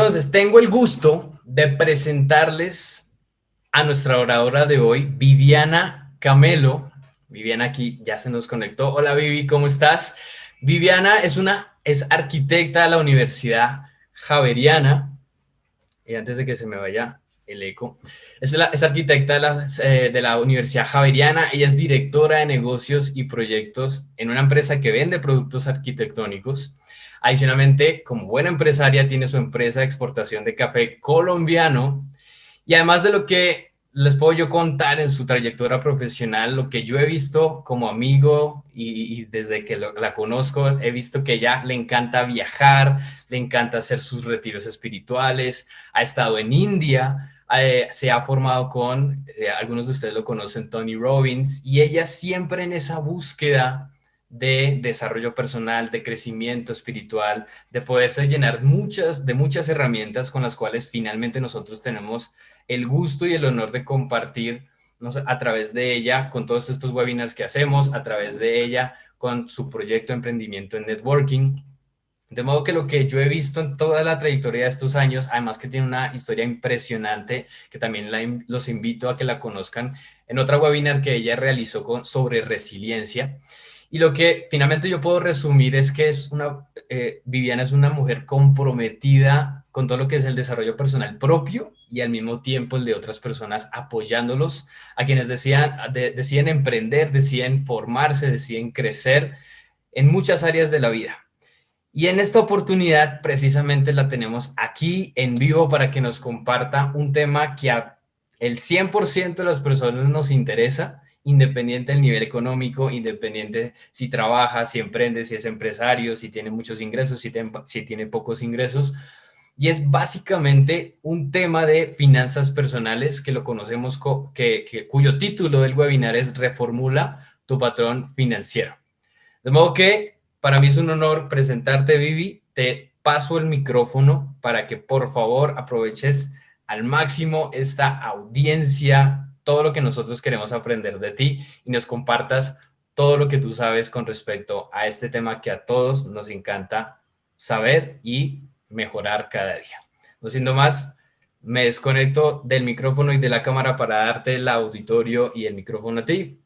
Entonces, tengo el gusto de presentarles a nuestra oradora de hoy, Viviana Camelo. Viviana aquí ya se nos conectó. Hola Vivi, ¿cómo estás? Viviana es arquitecta de la Universidad Javeriana. Y antes de que se me vaya el eco, es arquitecta de la Universidad Javeriana. Ella es directora de negocios y proyectos en una empresa que vende productos arquitectónicos. Adicionalmente, como buena empresaria, tiene su empresa de exportación de café colombiano. Y además de lo que les puedo yo contar en su trayectoria profesional, lo que yo he visto como amigo y desde que la conozco, he visto que ella le encanta viajar, le encanta hacer sus retiros espirituales, ha estado en India, se ha formado con, algunos de ustedes lo conocen, Tony Robbins, y ella siempre en esa búsqueda de desarrollo personal, de crecimiento espiritual, de poderse llenar de muchas herramientas con las cuales finalmente nosotros tenemos el gusto y el honor de compartir, no sé, a través de ella, con todos estos webinars que hacemos, a través de ella, con su proyecto de emprendimiento en networking. De modo que lo que yo he visto en toda la trayectoria de estos años, además que tiene una historia impresionante, que también los invito a que la conozcan, en otra webinar que ella realizó sobre resiliencia. Y lo que finalmente yo puedo resumir es que Viviana es una mujer comprometida con todo lo que es el desarrollo personal propio y al mismo tiempo el de otras personas, apoyándolos a quienes deciden emprender, deciden formarse, deciden crecer en muchas áreas de la vida. Y en esta oportunidad precisamente la tenemos aquí en vivo para que nos comparta un tema que a el 100% de las personas nos interesa, independiente del nivel económico, independiente si trabaja, si emprende, si es empresario, si tiene muchos ingresos, si tiene pocos ingresos. Y es básicamente un tema de finanzas personales que lo conocemos, cuyo título del webinar es Reformula tu patrón financiero. De modo que para mí es un honor presentarte, Vivi. Te paso el micrófono para que por favor aproveches al máximo esta audiencia, todo lo que nosotros queremos aprender de ti y nos compartas todo lo que tú sabes con respecto a este tema que a todos nos encanta saber y mejorar cada día. No siendo más, me desconecto del micrófono y de la cámara para darte el auditorio y el micrófono a ti.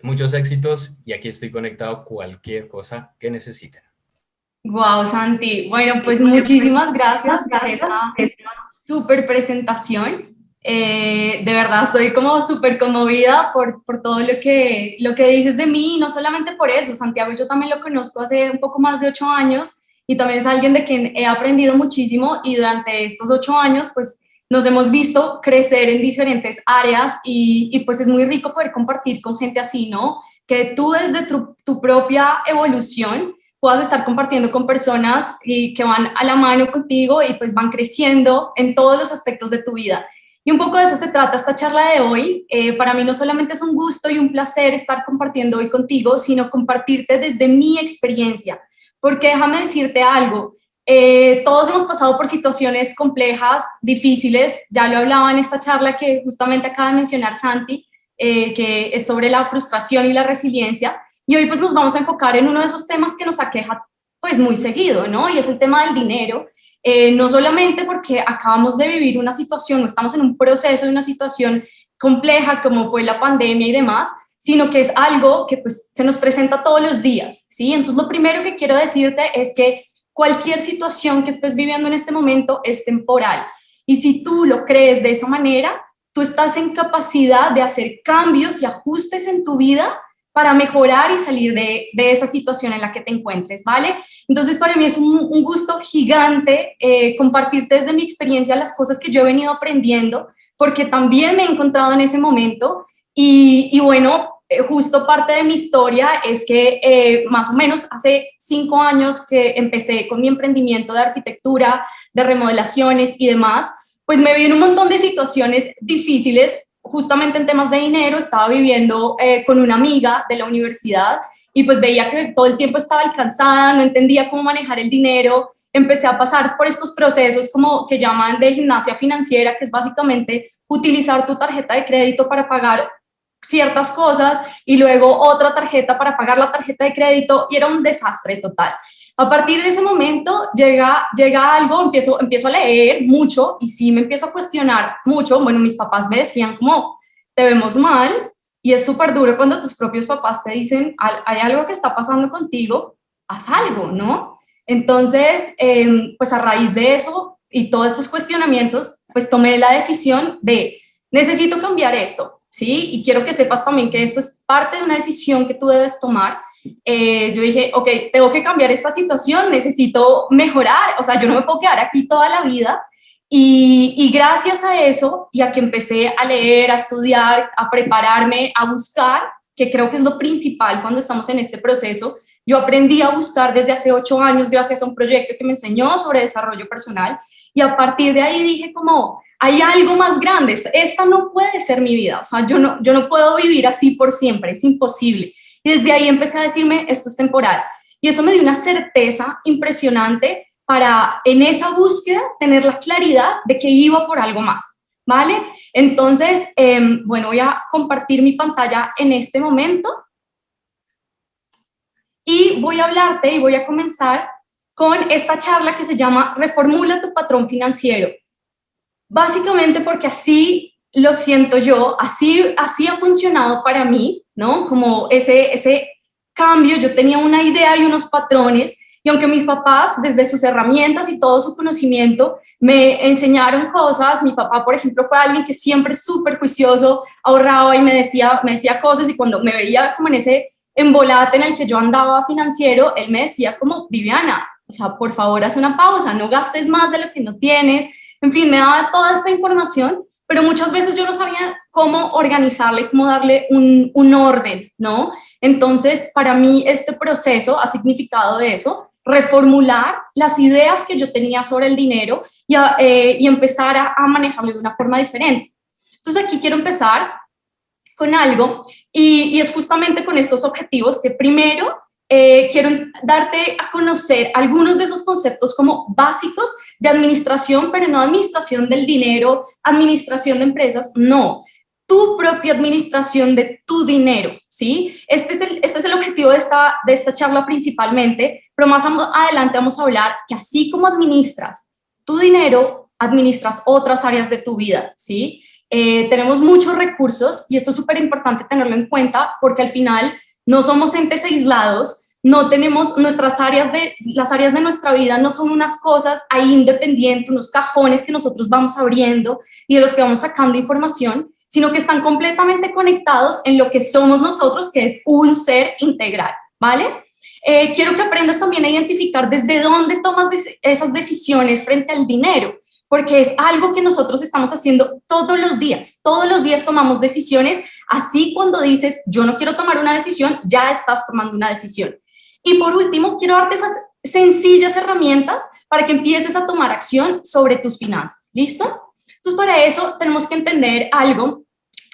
Muchos éxitos y aquí estoy conectado cualquier cosa que necesiten. Wow, Santi. Bueno, pues muchísimas gracias por esa súper presentación. De verdad estoy como súper conmovida por todo lo que dices de mí, y no solamente por eso. Santiago, yo también lo conozco hace un poco más de 8 años y también es alguien de quien he aprendido muchísimo, y durante estos 8 años pues nos hemos visto crecer en diferentes áreas, y pues es muy rico poder compartir con gente así, ¿no? Que tú desde tu propia evolución puedas estar compartiendo con personas y que van a la mano contigo y pues van creciendo en todos los aspectos de tu vida. Y un poco de eso se trata esta charla de hoy. Para mí no solamente es un gusto y un placer estar compartiendo hoy contigo, sino compartirte desde mi experiencia. Porque déjame decirte algo, todos hemos pasado por situaciones complejas, difíciles, ya lo hablaba en esta charla que justamente acaba de mencionar Santi, que es sobre la frustración y la resiliencia. Y hoy pues nos vamos a enfocar en uno de esos temas que nos aqueja pues muy seguido, ¿no? Y es el tema del dinero. No solamente porque acabamos de vivir una situación, no estamos en un proceso de una situación compleja como fue la pandemia y demás, sino que es algo que pues se nos presenta todos los días, ¿sí? Entonces lo primero que quiero decirte es que cualquier situación que estés viviendo en este momento es temporal. Y si tú lo crees de esa manera, tú estás en capacidad de hacer cambios y ajustes en tu vida para mejorar y salir de esa situación en la que te encuentres, ¿vale? Entonces, para mí es un gusto gigante compartirte desde mi experiencia las cosas que yo he venido aprendiendo, porque también me he encontrado en ese momento y bueno, justo parte de mi historia es que más o menos hace 5 años que empecé con mi emprendimiento de arquitectura, de remodelaciones y demás, pues me vi en un montón de situaciones difíciles. Justamente en temas de dinero, estaba viviendo con una amiga de la universidad y pues veía que todo el tiempo estaba alcanzada, no entendía cómo manejar el dinero, empecé a pasar por estos procesos como que llaman de gimnasia financiera, que es básicamente utilizar tu tarjeta de crédito para pagar ciertas cosas y luego otra tarjeta para pagar la tarjeta de crédito y era un desastre total. A partir de ese momento llega algo, empiezo a leer mucho y sí me empiezo a cuestionar mucho. Bueno, mis papás me decían como, te vemos mal y es súper duro cuando tus propios papás te dicen, hay algo que está pasando contigo, haz algo, ¿no? Entonces, pues a raíz de eso y todos estos cuestionamientos, pues tomé la decisión de, necesito cambiar esto, ¿sí? Y quiero que sepas también que esto es parte de una decisión que tú debes tomar. Yo dije, ok, tengo que cambiar esta situación, necesito mejorar, o sea, yo no me puedo quedar aquí toda la vida. Y gracias a eso y a que empecé a leer, a estudiar, a prepararme, a buscar, que creo que es lo principal cuando estamos en este proceso, yo aprendí a buscar desde hace 8 años gracias a un proyecto que me enseñó sobre desarrollo personal y a partir de ahí dije como, hay algo más grande, esta no puede ser mi vida, o sea, yo no puedo vivir así por siempre, es imposible. Y desde ahí empecé a decirme, esto es temporal. Y eso me dio una certeza impresionante para en esa búsqueda tener la claridad de que iba por algo más, ¿vale? Entonces, bueno, voy a compartir mi pantalla en este momento y voy a hablarte y voy a comenzar con esta charla que se llama Reformula tu patrón financiero. Básicamente porque así lo siento yo, así ha funcionado para mí, ¿no? Como ese cambio, yo tenía una idea y unos patrones, y aunque mis papás, desde sus herramientas y todo su conocimiento, me enseñaron cosas, mi papá, por ejemplo, fue alguien que siempre súper juicioso, ahorraba y me decía cosas, y cuando me veía como en ese embolate en el que yo andaba financiero, él me decía como, Viviana, o sea, por favor, haz una pausa, no gastes más de lo que no tienes. En fin, me daba toda esta información, pero muchas veces yo no sabía cómo organizarle, cómo darle un orden, ¿no? Entonces, para mí este proceso ha significado de eso, reformular las ideas que yo tenía sobre el dinero y empezar a manejarlo de una forma diferente. Entonces, aquí quiero empezar con algo y es justamente con estos objetivos que primero quiero darte a conocer algunos de esos conceptos como básicos de administración, pero no administración del dinero, administración de empresas, no, tu propia administración de tu dinero, ¿sí? Este es el objetivo de esta charla principalmente, pero más adelante vamos a hablar que así como administras tu dinero, administras otras áreas de tu vida, ¿sí? Tenemos muchos recursos y esto es súper importante tenerlo en cuenta porque al final no somos entes aislados, no tenemos las áreas de nuestra vida no son unas cosas ahí independientes, unos cajones que nosotros vamos abriendo y de los que vamos sacando información, sino que están completamente conectados en lo que somos nosotros, que es un ser integral, ¿vale? Quiero que aprendas también a identificar desde dónde tomas esas decisiones frente al dinero, porque es algo que nosotros estamos haciendo todos los días tomamos decisiones, así cuando dices, yo no quiero tomar una decisión, ya estás tomando una decisión. Y por último, quiero darte esas sencillas herramientas para que empieces a tomar acción sobre tus finanzas, ¿listo? Entonces, para eso tenemos que entender algo,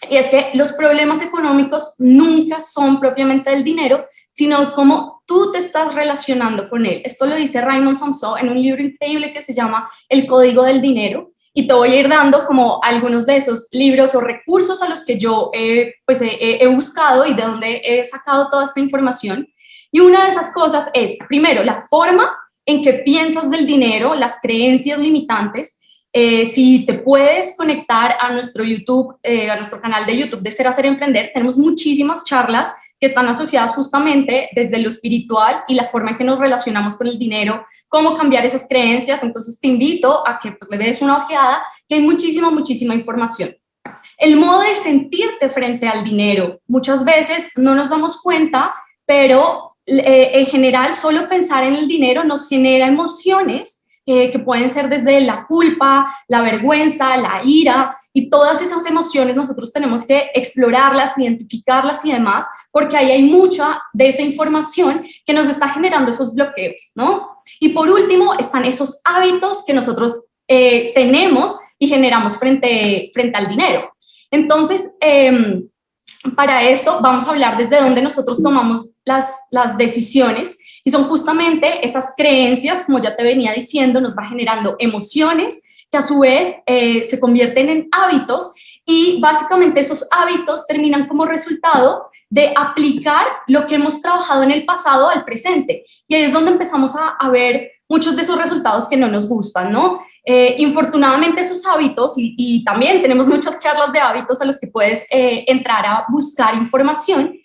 y es que los problemas económicos nunca son propiamente del dinero, sino cómo tú te estás relacionando con él. Esto lo dice Raymond Samson en un libro increíble que se llama El Código del Dinero, y te voy a ir dando como algunos de esos libros o recursos a los que yo he buscado y de donde he sacado toda esta información. Y una de esas cosas es, primero, la forma en que piensas del dinero, las creencias limitantes. Si te puedes conectar a nuestro YouTube, a nuestro canal de YouTube de Ser, Hacer, Emprender, tenemos muchísimas charlas que están asociadas justamente desde lo espiritual y la forma en que nos relacionamos con el dinero, cómo cambiar esas creencias. Entonces te invito a que pues, le des una ojeada, que hay muchísima información. El modo de sentirte frente al dinero, muchas veces no nos damos cuenta, pero en general solo pensar en el dinero nos genera emociones que pueden ser desde la culpa, la vergüenza, la ira, y todas esas emociones nosotros tenemos que explorarlas, identificarlas y demás, porque ahí hay mucha de esa información que nos está generando esos bloqueos, ¿no? Y por último están esos hábitos que nosotros tenemos y generamos frente al dinero. Entonces, para esto vamos a hablar desde dónde nosotros tomamos las decisiones, y son justamente esas creencias, como ya te venía diciendo, nos va generando emociones que a su vez se convierten en hábitos, y básicamente esos hábitos terminan como resultado de aplicar lo que hemos trabajado en el pasado al presente. Y ahí es donde empezamos a ver muchos de esos resultados que no nos gustan, ¿no? Infortunadamente esos hábitos, y también tenemos muchas charlas de hábitos a los que puedes entrar a buscar información.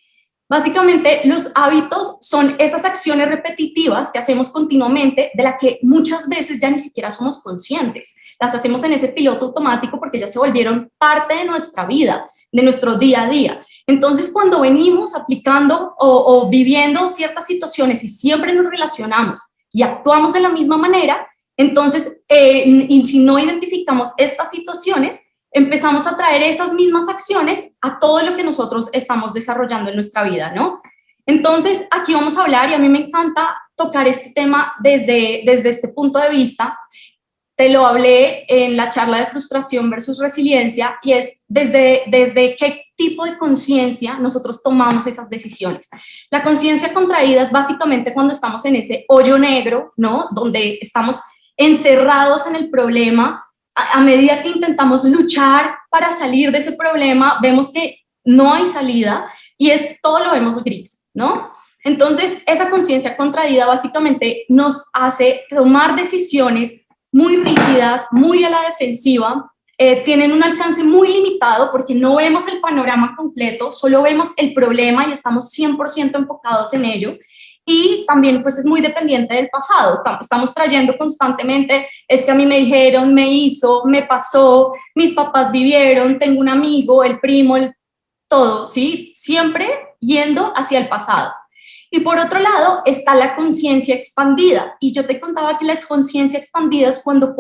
Básicamente, los hábitos son esas acciones repetitivas que hacemos continuamente, de las que muchas veces ya ni siquiera somos conscientes. Las hacemos en ese piloto automático porque ya se volvieron parte de nuestra vida, de nuestro día a día. Entonces, cuando venimos aplicando o viviendo ciertas situaciones y siempre nos relacionamos y actuamos de la misma manera, entonces, y si no identificamos estas situaciones, empezamos a traer esas mismas acciones a todo lo que nosotros estamos desarrollando en nuestra vida, ¿no? Entonces, aquí vamos a hablar, y a mí me encanta tocar este tema desde este punto de vista. Te lo hablé en la charla de frustración versus resiliencia, y es desde qué tipo de conciencia nosotros tomamos esas decisiones. La conciencia contraída es básicamente cuando estamos en ese hoyo negro, ¿no? Donde estamos encerrados en el problema. A medida que intentamos luchar para salir de ese problema, vemos que no hay salida y todo lo vemos gris, ¿no? Entonces, esa conciencia contraída básicamente nos hace tomar decisiones muy rígidas, muy a la defensiva, tienen un alcance muy limitado porque no vemos el panorama completo, solo vemos el problema y estamos 100% enfocados en ello. Y también pues es muy dependiente del pasado, estamos trayendo constantemente, es que a mí me dijeron, me hizo, me pasó, mis papás vivieron, tengo un amigo, el primo, todo, ¿sí? Siempre yendo hacia el pasado. Y por otro lado está la conciencia expandida, y yo te contaba que la conciencia expandida es cuando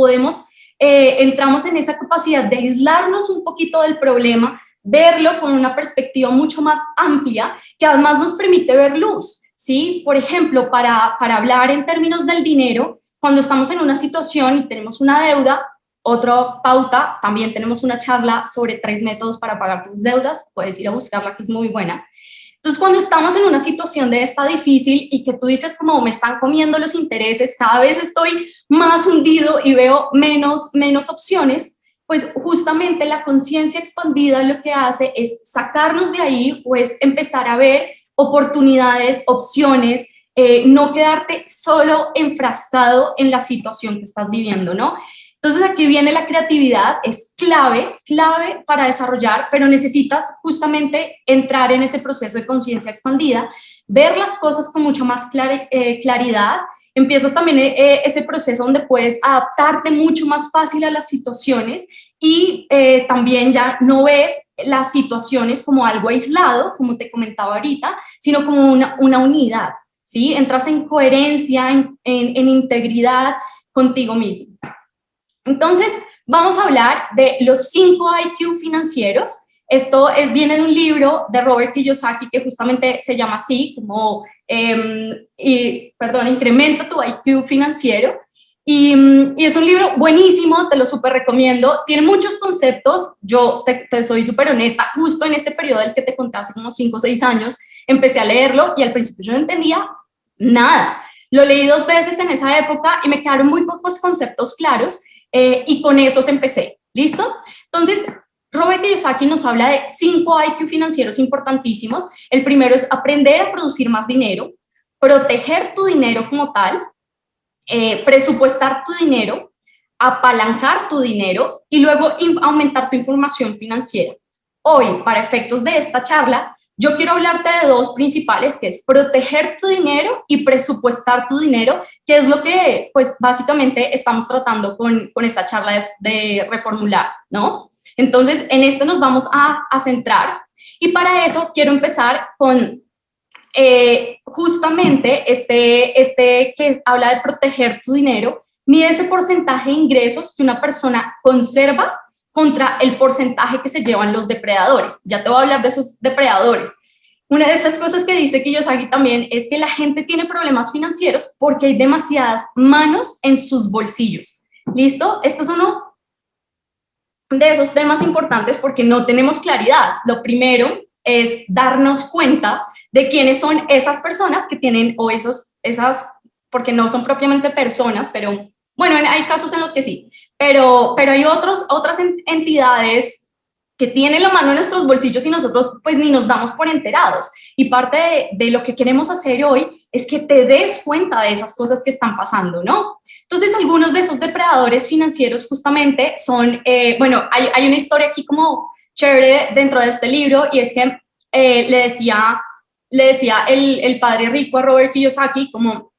entramos en esa capacidad de aislarnos un poquito del problema, verlo con una perspectiva mucho más amplia, que además nos permite ver luz. ¿Sí? Por ejemplo, para hablar en términos del dinero, cuando estamos en una situación y tenemos una deuda, otra pauta, también tenemos una charla sobre 3 métodos para pagar tus deudas, puedes ir a buscarla, que es muy buena. Entonces, cuando estamos en una situación de esta difícil y que tú dices como me están comiendo los intereses, cada vez estoy más hundido y veo menos opciones, pues justamente la conciencia expandida lo que hace es sacarnos de ahí, pues empezar a ver oportunidades, opciones, no quedarte solo enfrascado en la situación que estás viviendo, ¿no? Entonces aquí viene la creatividad, es clave para desarrollar, pero necesitas justamente entrar en ese proceso de conciencia expandida, ver las cosas con mucho más claridad, empiezas también ese proceso donde puedes adaptarte mucho más fácil a las situaciones y también ya no ves las situaciones como algo aislado, como te comentaba ahorita, sino como una unidad, ¿sí? Entras en coherencia, en integridad contigo mismo. Entonces, vamos a hablar de los 5 IQ financieros. Esto viene de un libro de Robert Kiyosaki que justamente se llama así, como, Incrementa tu IQ financiero. Y es un libro buenísimo, te lo súper recomiendo, tiene muchos conceptos, yo te soy súper honesta, justo en este periodo del que te conté hace como 5 o 6 años, empecé a leerlo y al principio yo no entendía nada, lo leí 2 veces en esa época y me quedaron muy pocos conceptos claros y con esos empecé, ¿listo? Entonces, Robert Kiyosaki nos habla de 5 IQ financieros importantísimos. El primero es aprender a producir más dinero, proteger tu dinero como tal, presupuestar tu dinero, apalancar tu dinero y luego aumentar tu información financiera. Hoy, para efectos de esta charla, yo quiero hablarte de 2 principales, que es proteger tu dinero y presupuestar tu dinero, que es lo que, pues, básicamente estamos tratando con esta charla de reformular, ¿no? Entonces, en esto nos vamos a centrar y para eso quiero empezar con justamente que habla de proteger tu dinero, mide ese porcentaje de ingresos que una persona conserva contra el porcentaje que se llevan los depredadores. Ya te voy a hablar de esos depredadores. Una de esas cosas que dice Kiyosaki también es que la gente tiene problemas financieros porque hay demasiadas manos en sus bolsillos. ¿Listo? Este es uno de esos temas importantes porque no tenemos claridad. Lo primero es darnos cuenta de quiénes son esas personas que tienen, o esas, porque no son propiamente personas, pero bueno, hay casos en los que sí, pero hay otras entidades que tiene la mano en nuestros bolsillos y nosotros pues ni nos damos por enterados. Y parte de lo que queremos hacer hoy es que te des cuenta de esas cosas que están pasando, ¿no? Entonces, algunos de esos depredadores financieros justamente son, bueno, hay una historia aquí como chévere dentro de este libro, y es que le decía el padre rico a Robert Kiyosaki, como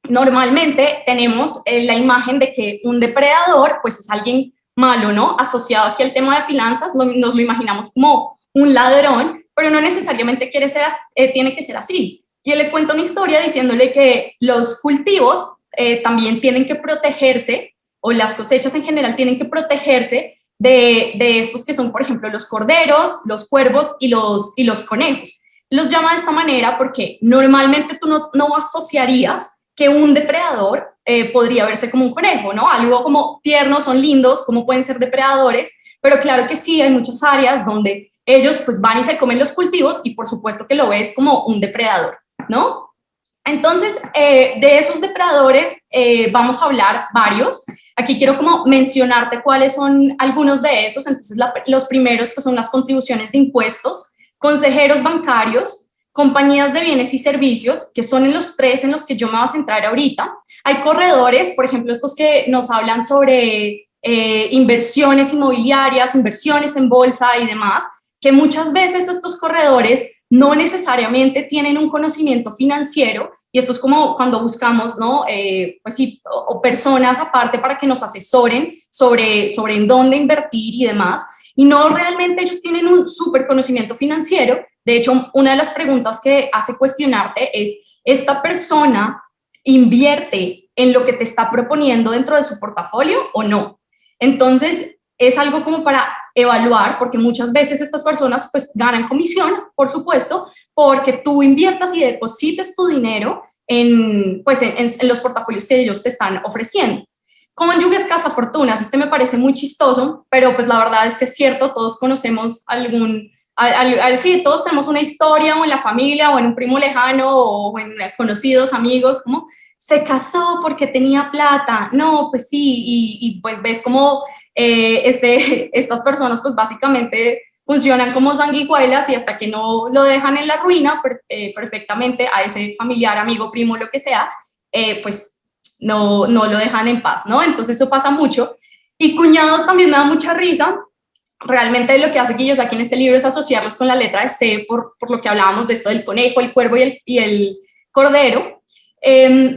normalmente tenemos la imagen de que un depredador pues es alguien malo, ¿no? Asociado aquí al tema de finanzas, nos lo imaginamos como un ladrón, pero no necesariamente tiene que ser así. Y él le cuenta una historia diciéndole que los cultivos también tienen que protegerse, o las cosechas en general tienen que protegerse de estos que son, por ejemplo, los corderos, los cuervos y los conejos. Los llama de esta manera porque normalmente tú no asociarías que un depredador podría verse como un conejo, ¿no? Algo como tierno, son lindos, como pueden ser depredadores, pero claro que sí, hay muchas áreas donde ellos pues van y se comen los cultivos y por supuesto que lo ves como un depredador, ¿no? Entonces, de esos depredadores vamos a hablar varios. Aquí quiero como mencionarte cuáles son algunos de esos. Entonces, los primeros pues son las contribuciones de impuestos, consejeros bancarios, compañías de bienes y servicios, que son en los tres en los que yo me voy a centrar ahorita. Hay corredores, por ejemplo, estos que nos hablan sobre inversiones inmobiliarias, inversiones en bolsa y demás, que muchas veces estos corredores no necesariamente tienen un conocimiento financiero, y esto es como cuando buscamos, ¿no? Pues sí, o personas aparte para que nos asesoren sobre en dónde invertir y demás, y no realmente ellos tienen un súper conocimiento financiero. De hecho, una de las preguntas que hace cuestionarte es, ¿esta persona invierte en lo que te está proponiendo dentro de su portafolio o no? Entonces, es algo como para evaluar, porque muchas veces estas personas pues ganan comisión, por supuesto, porque tú inviertas y deposites tu dinero en los portafolios que ellos te están ofreciendo. Cónyuges cazafortunas, este me parece muy chistoso, pero pues la verdad es que es cierto, todos conocemos sí, todos tenemos una historia o en la familia o en un primo lejano o en conocidos, amigos, como se casó porque tenía plata. No, pues sí, y pues ves como estas personas pues básicamente funcionan como sanguijuelas, y hasta que no lo dejan en la ruina perfectamente a ese familiar, amigo, primo, lo que sea, pues no lo dejan en paz, ¿no? Entonces eso pasa mucho. Y cuñados también me da mucha risa. Realmente lo que hace Kiyosaki en este libro es asociarlos con la letra de C por lo que hablábamos de esto del conejo, el cuervo y el cordero,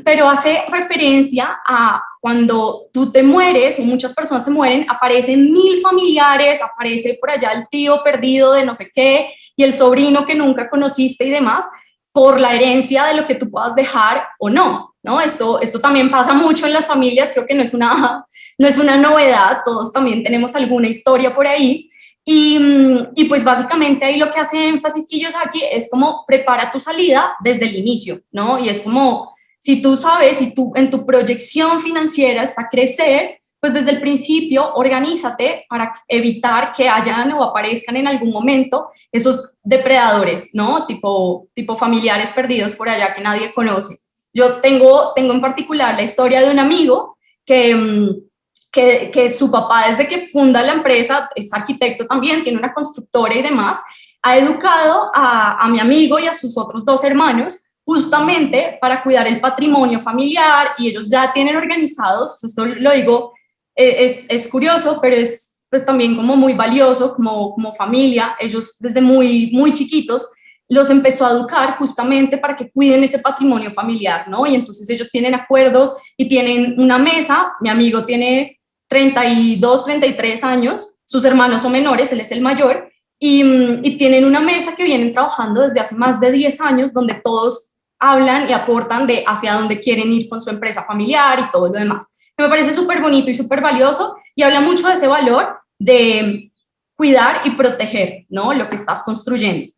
pero hace referencia a cuando tú te mueres o muchas personas se mueren, aparecen 1000 familiares, aparece por allá el tío perdido de no sé qué y el sobrino que nunca conociste y demás, por la herencia de lo que tú puedas dejar o no, ¿no? Esto también pasa mucho en las familias, creo que no es una novedad, todos también tenemos alguna historia por ahí. Y pues básicamente ahí lo que hace énfasis Kiyosaki es como prepara tu salida desde el inicio, ¿no? Y es como, si tú sabes, si tú en tu proyección financiera está crecer, pues desde el principio organízate para evitar que hayan o aparezcan en algún momento esos depredadores, ¿no? Tipo familiares perdidos por allá que nadie conoce. Yo tengo en particular la historia de un amigo que su papá, desde que funda la empresa, es arquitecto también, tiene una constructora y demás, ha educado a mi amigo y a sus otros dos hermanos justamente para cuidar el patrimonio familiar, y ellos ya tienen organizados, esto lo digo, es curioso, pero es pues también como muy valioso como familia. Ellos desde muy chiquitos los empezó a educar justamente para que cuiden ese patrimonio familiar, ¿no? Y entonces ellos tienen acuerdos y tienen una mesa. Mi amigo tiene 32, 33 años, sus hermanos son menores, él es el mayor, y tienen una mesa que vienen trabajando desde hace más de 10 años, donde todos hablan y aportan de hacia dónde quieren ir con su empresa familiar y todo lo demás. Me parece súper bonito y súper valioso, y habla mucho de ese valor de cuidar y proteger, ¿no? Lo que estás construyendo.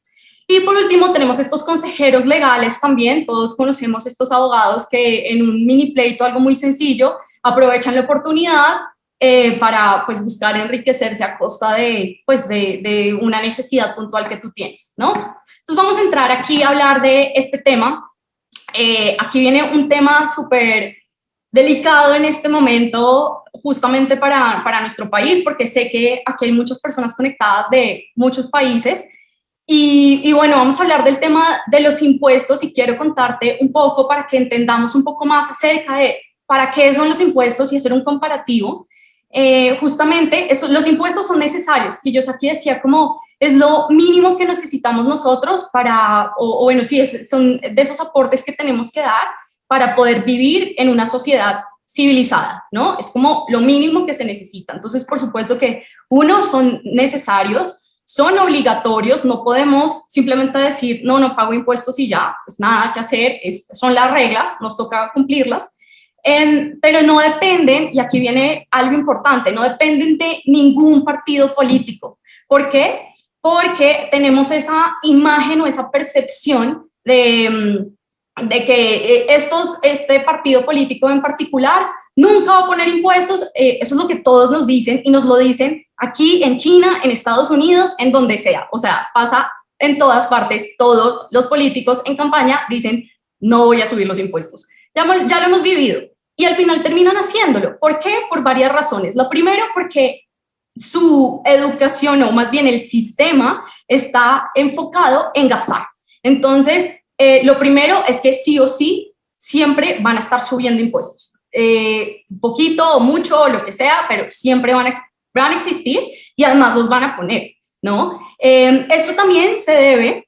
Y por último tenemos estos consejeros legales también. Todos conocemos estos abogados que en un mini pleito, algo muy sencillo, aprovechan la oportunidad para pues buscar enriquecerse a costa de una necesidad puntual que tú tienes, ¿no? Entonces vamos a entrar aquí a hablar de este tema. Aquí viene un tema súper delicado en este momento justamente para nuestro país, porque sé que aquí hay muchas personas conectadas de muchos países. Y bueno, vamos a hablar del tema de los impuestos y quiero contarte un poco para que entendamos un poco más acerca de para qué son los impuestos y hacer un comparativo. Justamente los impuestos son necesarios, que yo aquí decía como es lo mínimo que necesitamos nosotros para, o bueno, sí, son de esos aportes que tenemos que dar para poder vivir en una sociedad civilizada, ¿no? Es como lo mínimo que se necesita. Entonces, por supuesto que uno, son necesarios, son obligatorios, no podemos simplemente decir, no, no pago impuestos y ya, pues nada que hacer, son las reglas, nos toca cumplirlas, pero no dependen, y aquí viene algo importante, no dependen de ningún partido político. ¿Por qué? Porque tenemos esa imagen o esa percepción de que este partido político en particular nunca va a poner impuestos, eso es lo que todos nos dicen y nos lo dicen aquí en China, en Estados Unidos, en donde sea, o sea, pasa en todas partes, todos los políticos en campaña dicen no voy a subir los impuestos, ya lo hemos vivido y al final terminan haciéndolo. ¿Por qué? Por varias razones. Lo primero, porque su educación o más bien el sistema está enfocado en gastar. Entonces, lo primero es que sí o sí siempre van a estar subiendo impuestos. Poquito o mucho o lo que sea, pero siempre van a existir y además los van a poner, ¿no? Esto también se debe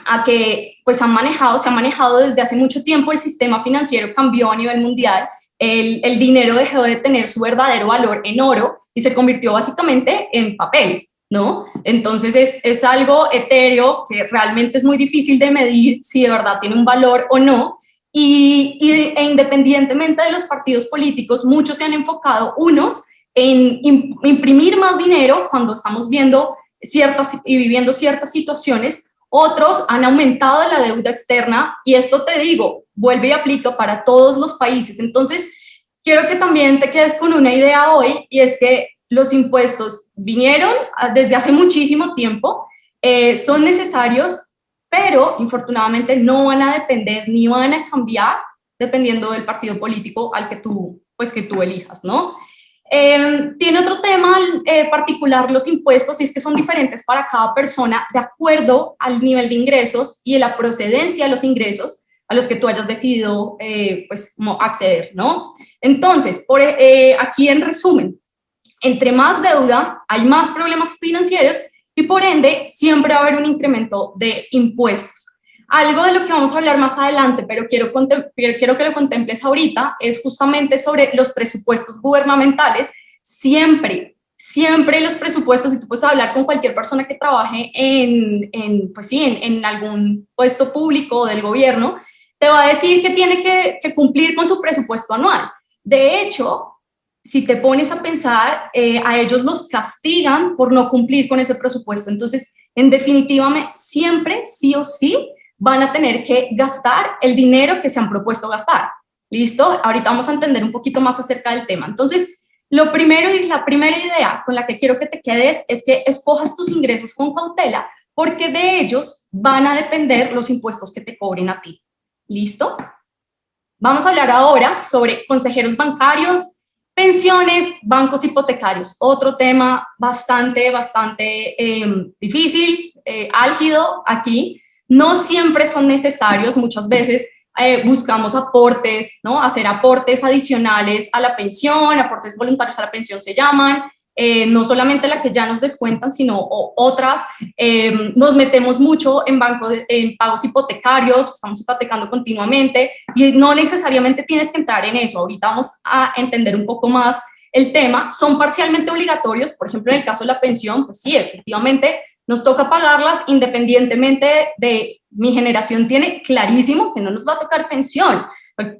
a que pues se ha manejado desde hace mucho tiempo, el sistema financiero cambió a nivel mundial, el dinero dejó de tener su verdadero valor en oro y se convirtió básicamente en papel, ¿no? Entonces es algo etéreo que realmente es muy difícil de medir si de verdad tiene un valor o no, e independientemente de los partidos políticos, muchos se han enfocado, unos, en imprimir más dinero cuando estamos viendo y viviendo ciertas situaciones, otros han aumentado la deuda externa y esto te digo, vuelve y aplica para todos los países. Entonces, quiero que también te quedes con una idea hoy y es que los impuestos vinieron desde hace muchísimo tiempo, son necesarios, pero infortunadamente no van a depender ni van a cambiar dependiendo del partido político al que tú elijas, ¿no? Tiene otro tema particular los impuestos y es que son diferentes para cada persona de acuerdo al nivel de ingresos y de la procedencia de los ingresos a los que tú hayas decidido pues como acceder, ¿no? Entonces, aquí en resumen, entre más deuda hay más problemas financieros y por ende siempre va a haber un incremento de impuestos. Algo de lo que vamos a hablar más adelante, pero quiero que lo contemples ahorita, es justamente sobre los presupuestos gubernamentales. Siempre los presupuestos, y tú puedes hablar con cualquier persona que trabaje en algún puesto público o del gobierno, te va a decir que tiene que cumplir con su presupuesto anual. De hecho, si te pones a pensar, a ellos los castigan por no cumplir con ese presupuesto. Entonces, en definitiva, siempre, sí o sí, van a tener que gastar el dinero que se han propuesto gastar. ¿Listo? Ahorita vamos a entender un poquito más acerca del tema. Entonces, lo primero y la primera idea con la que quiero que te quedes es que escojas tus ingresos con cautela, porque de ellos van a depender los impuestos que te cobren a ti. ¿Listo? Vamos a hablar ahora sobre consejeros bancarios, pensiones, bancos hipotecarios. Otro tema bastante difícil, álgido aquí. No siempre son necesarios, muchas veces buscamos aportes, ¿no? Hacer aportes adicionales a la pensión, aportes voluntarios a la pensión se llaman, no solamente la que ya nos descuentan, sino otras. Nos metemos mucho en pagos hipotecarios, estamos hipotecando continuamente y no necesariamente tienes que entrar en eso. Ahorita vamos a entender un poco más el tema. Son parcialmente obligatorios, por ejemplo, en el caso de la pensión, pues sí, efectivamente, nos toca pagarlas independientemente de mi generación tiene clarísimo que no nos va a tocar pensión.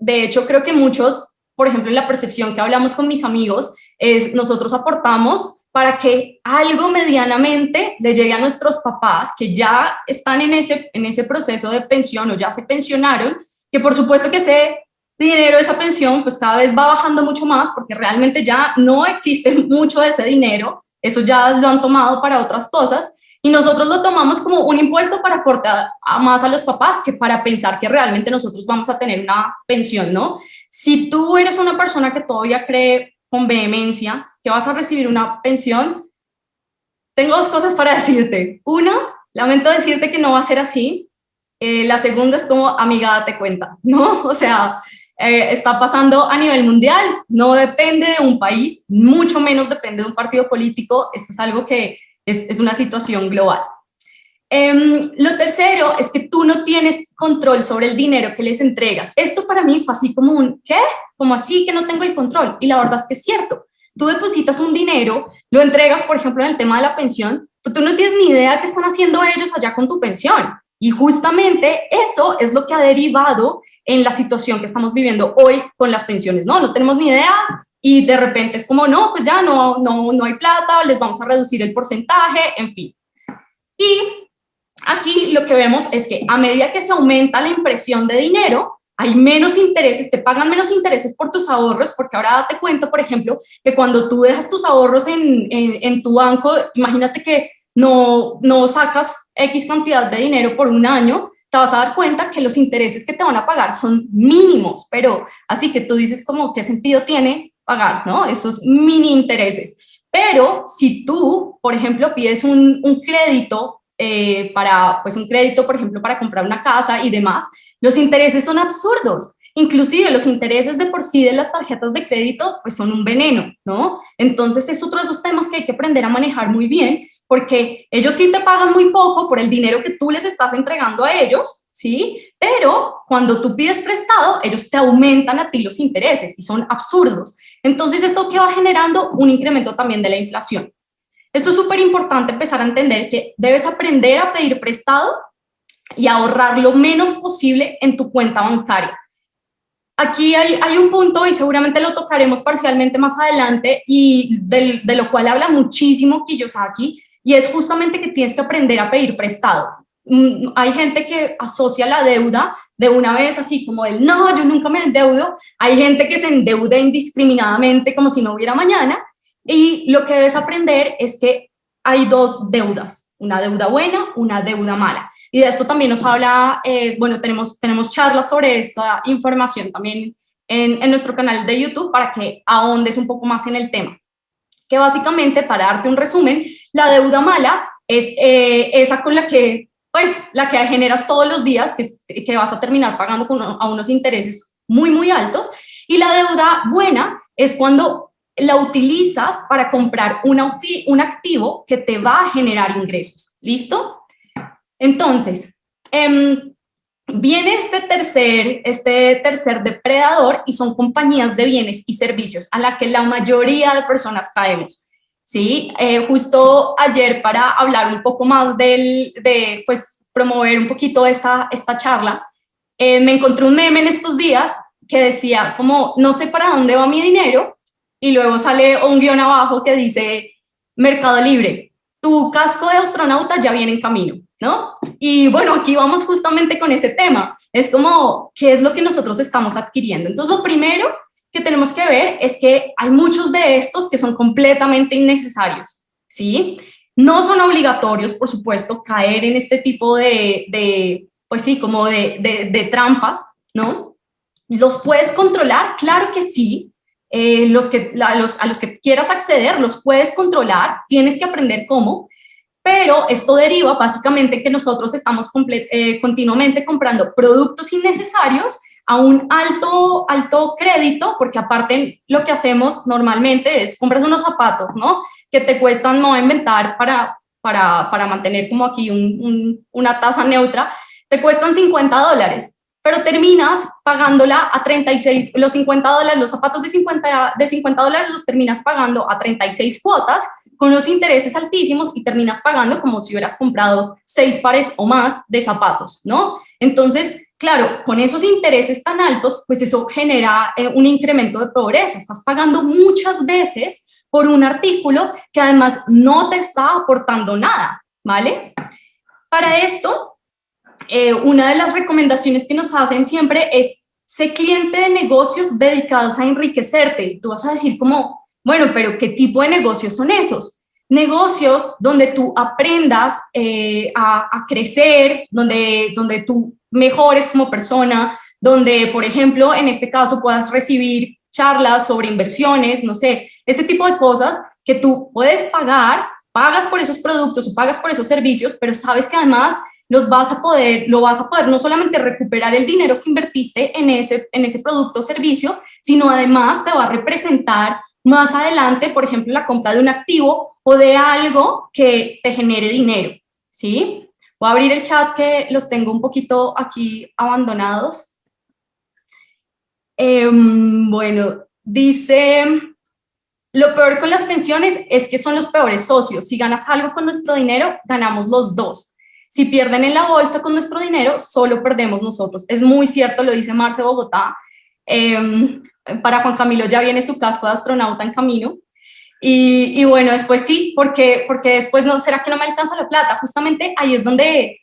De hecho, creo que muchos, por ejemplo, en la percepción que hablamos con mis amigos, es nosotros aportamos para que algo medianamente le llegue a nuestros papás que ya están en ese proceso de pensión o ya se pensionaron, que por supuesto que ese dinero de esa pensión pues cada vez va bajando mucho más porque realmente ya no existe mucho de ese dinero, eso ya lo han tomado para otras cosas. Y nosotros lo tomamos como un impuesto para aportar más a los papás que para pensar que realmente nosotros vamos a tener una pensión, ¿no? Si tú eres una persona que todavía cree con vehemencia que vas a recibir una pensión, tengo dos cosas para decirte. Una, lamento decirte que no va a ser así. La segunda es como, amiga, date cuenta, ¿no? O sea, está pasando a nivel mundial, no depende de un país, mucho menos depende de un partido político, esto es algo que es una situación global. Lo tercero es que tú no tienes control sobre el dinero que les entregas. Esto para mí fue así como un, ¿qué? ¿Cómo así que no tengo el control? Y la verdad es que es cierto. Tú depositas un dinero, lo entregas, por ejemplo, en el tema de la pensión, pero tú no tienes ni idea de qué están haciendo ellos allá con tu pensión. Y justamente eso es lo que ha derivado en la situación que estamos viviendo hoy con las pensiones, ¿no? No tenemos ni idea y de repente es como, no, pues ya no hay plata, les vamos a reducir el porcentaje, en fin. Y aquí lo que vemos es que a medida que se aumenta la impresión de dinero, hay menos intereses, te pagan menos intereses por tus ahorros, porque ahora date cuenta, por ejemplo, que cuando tú dejas tus ahorros en tu banco, imagínate que no sacas X cantidad de dinero por un año, te vas a dar cuenta que los intereses que te van a pagar son mínimos, pero así que tú dices como, ¿qué sentido tiene pagar, no? Estos mini intereses. Pero si tú, por ejemplo, pides un crédito pues un crédito, por ejemplo, para comprar una casa y demás, los intereses son absurdos. Inclusive los intereses de por sí de las tarjetas de crédito pues son un veneno, ¿no? Entonces es otro de esos temas que hay que aprender a manejar muy bien, porque ellos sí te pagan muy poco por el dinero que tú les estás entregando a ellos, ¿sí? Pero cuando tú pides prestado, ellos te aumentan a ti los intereses y son absurdos. Entonces, ¿esto qué va generando? Un incremento también de la inflación. Esto es súper importante empezar a entender que debes aprender a pedir prestado y ahorrar lo menos posible en tu cuenta bancaria. Aquí hay un punto y seguramente lo tocaremos parcialmente más adelante y de lo cual habla muchísimo Kiyosaki, y es justamente que tienes que aprender a pedir prestado. Hay gente que asocia la deuda de una vez así como el no, yo nunca me endeudo. Hay gente que se endeuda indiscriminadamente como si no hubiera mañana, y lo que debes aprender es que hay dos deudas, una deuda buena, una deuda mala. Y de esto también nos habla, bueno, tenemos charlas sobre esta información también en nuestro canal de YouTube para que ahondes un poco más en el tema. Que básicamente, para darte un resumen, la deuda mala es esa con la que, pues, la que generas todos los días, que vas a terminar pagando a unos intereses muy, muy altos. Y la deuda buena es cuando la utilizas para comprar un activo que te va a generar ingresos. ¿Listo? Entonces, viene este tercer depredador y son compañías de bienes y servicios a la que la mayoría de personas caemos. ¿Sí? Justo ayer, para hablar un poco más pues, promover un poquito esta charla, me encontré un meme en estos días que decía como, no sé para dónde va mi dinero, y luego sale un guión abajo que dice, Mercado Libre, tu casco de astronauta ya viene en camino, ¿no? Y bueno, aquí vamos justamente con ese tema. Es como, ¿qué es lo que nosotros estamos adquiriendo? Entonces, lo primero que tenemos que ver es que hay muchos de estos que son completamente innecesarios, ¿sí? No son obligatorios, por supuesto, caer en este tipo pues sí, como de trampas, ¿no? ¿Los puedes controlar? Claro que sí. A los que quieras acceder, los puedes controlar, tienes que aprender cómo, pero esto deriva básicamente que nosotros estamos continuamente comprando productos innecesarios a un alto crédito, porque aparte lo que hacemos normalmente es compras unos zapatos, ¿no? Que te cuestan, no voy a inventar para mantener como aquí una tasa neutra, te cuestan $50, pero terminas pagándola a 36, los $50, los zapatos de $50 los terminas pagando a 36 cuotas con los intereses altísimos y terminas pagando como si hubieras comprado 6 pares o más de zapatos, ¿no? Entonces, claro, con esos intereses tan altos, pues eso genera un incremento de pobreza. Estás pagando muchas veces por un artículo que además no te está aportando nada, ¿vale? Para esto, una de las recomendaciones que nos hacen siempre es ser cliente de negocios dedicados a enriquecerte. Y tú vas a decir como, bueno, pero ¿qué tipo de negocios son esos? negocios donde tú aprendas a crecer, donde tú mejores como persona, donde, por ejemplo, en este caso puedas recibir charlas sobre inversiones, no sé, ese tipo de cosas que tú puedes pagas por esos productos o pagas por esos servicios, pero sabes que además lo vas a poder no solamente recuperar el dinero que invertiste en ese producto o servicio, sino además te va a representar más adelante, por ejemplo, la compra de un activo o de algo que te genere dinero, ¿sí? Voy a abrir el chat que los tengo un poquito aquí abandonados. Bueno, dice, lo peor con las pensiones es que son los peores socios. Si ganas algo con nuestro dinero, ganamos los dos. Si pierden en la bolsa con nuestro dinero, solo perdemos nosotros. Es muy cierto, lo dice Marce Bogotá. Para Juan Camilo ya viene su casco de astronauta en camino. Y bueno, después sí, porque después no, ¿será que no me alcanza la plata? Justamente ahí es donde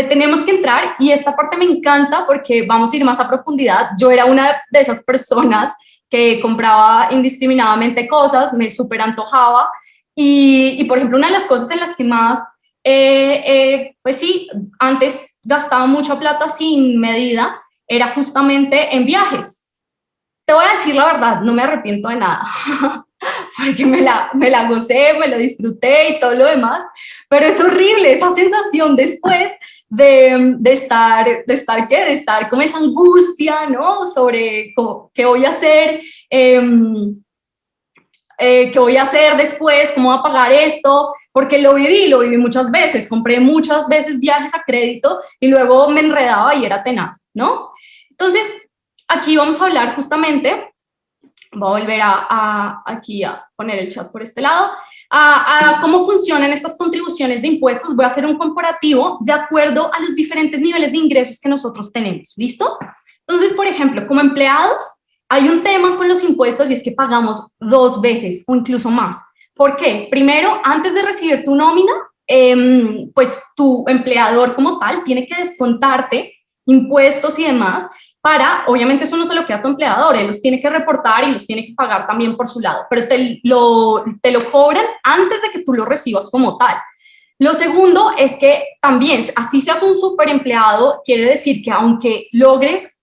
tenemos que entrar, y esta parte me encanta porque vamos a ir más a profundidad. Yo era una de esas personas que compraba indiscriminadamente cosas, me súper antojaba, y por ejemplo, una de las cosas en las que más, pues sí, antes gastaba mucha plata sin medida, era justamente en viajes. Te voy a decir la verdad, no me arrepiento de nada. Porque me la gocé, me lo disfruté y todo lo demás, pero es horrible esa sensación después de estar con esa angustia, ¿no? Sobre qué voy a hacer, qué voy a hacer después, cómo voy a pagar esto, porque lo viví muchas veces, compré muchas veces viajes a crédito y luego me enredaba y era tenaz, ¿no? Entonces, aquí vamos a hablar justamente. Voy a volver aquí a poner el chat por este lado, a cómo funcionan estas contribuciones de impuestos. Voy a hacer un comparativo de acuerdo a los diferentes niveles de ingresos que nosotros tenemos, ¿listo? Entonces, por ejemplo, como empleados, hay un tema con los impuestos y es que pagamos 2 veces o incluso más. ¿Por qué? Primero, antes de recibir tu nómina, pues tu empleador como tal tiene que descontarte impuestos y demás, obviamente eso no se lo queda a tu empleador, él los tiene que reportar y los tiene que pagar también por su lado, pero te lo cobran antes de que tú lo recibas como tal. Lo segundo es que también, así seas un súper empleado, quiere decir que aunque logres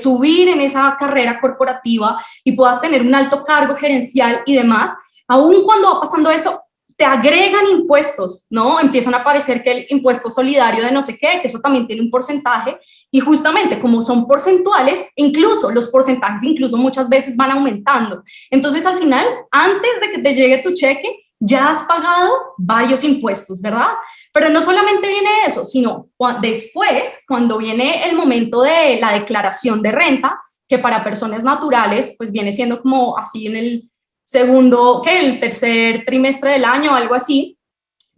subir en esa carrera corporativa y puedas tener un alto cargo gerencial y demás, aún cuando va pasando eso, te agregan impuestos, ¿no? Empiezan a aparecer que el impuesto solidario de no sé qué, que eso también tiene un porcentaje, y justamente como son porcentuales, incluso los porcentajes incluso muchas veces van aumentando. Entonces, al final, antes de que te llegue tu cheque, ya has pagado varios impuestos, ¿verdad? Pero no solamente viene eso, sino después, cuando viene el momento de la declaración de renta, que para personas naturales, pues viene siendo como así en el el tercer trimestre del año o algo así,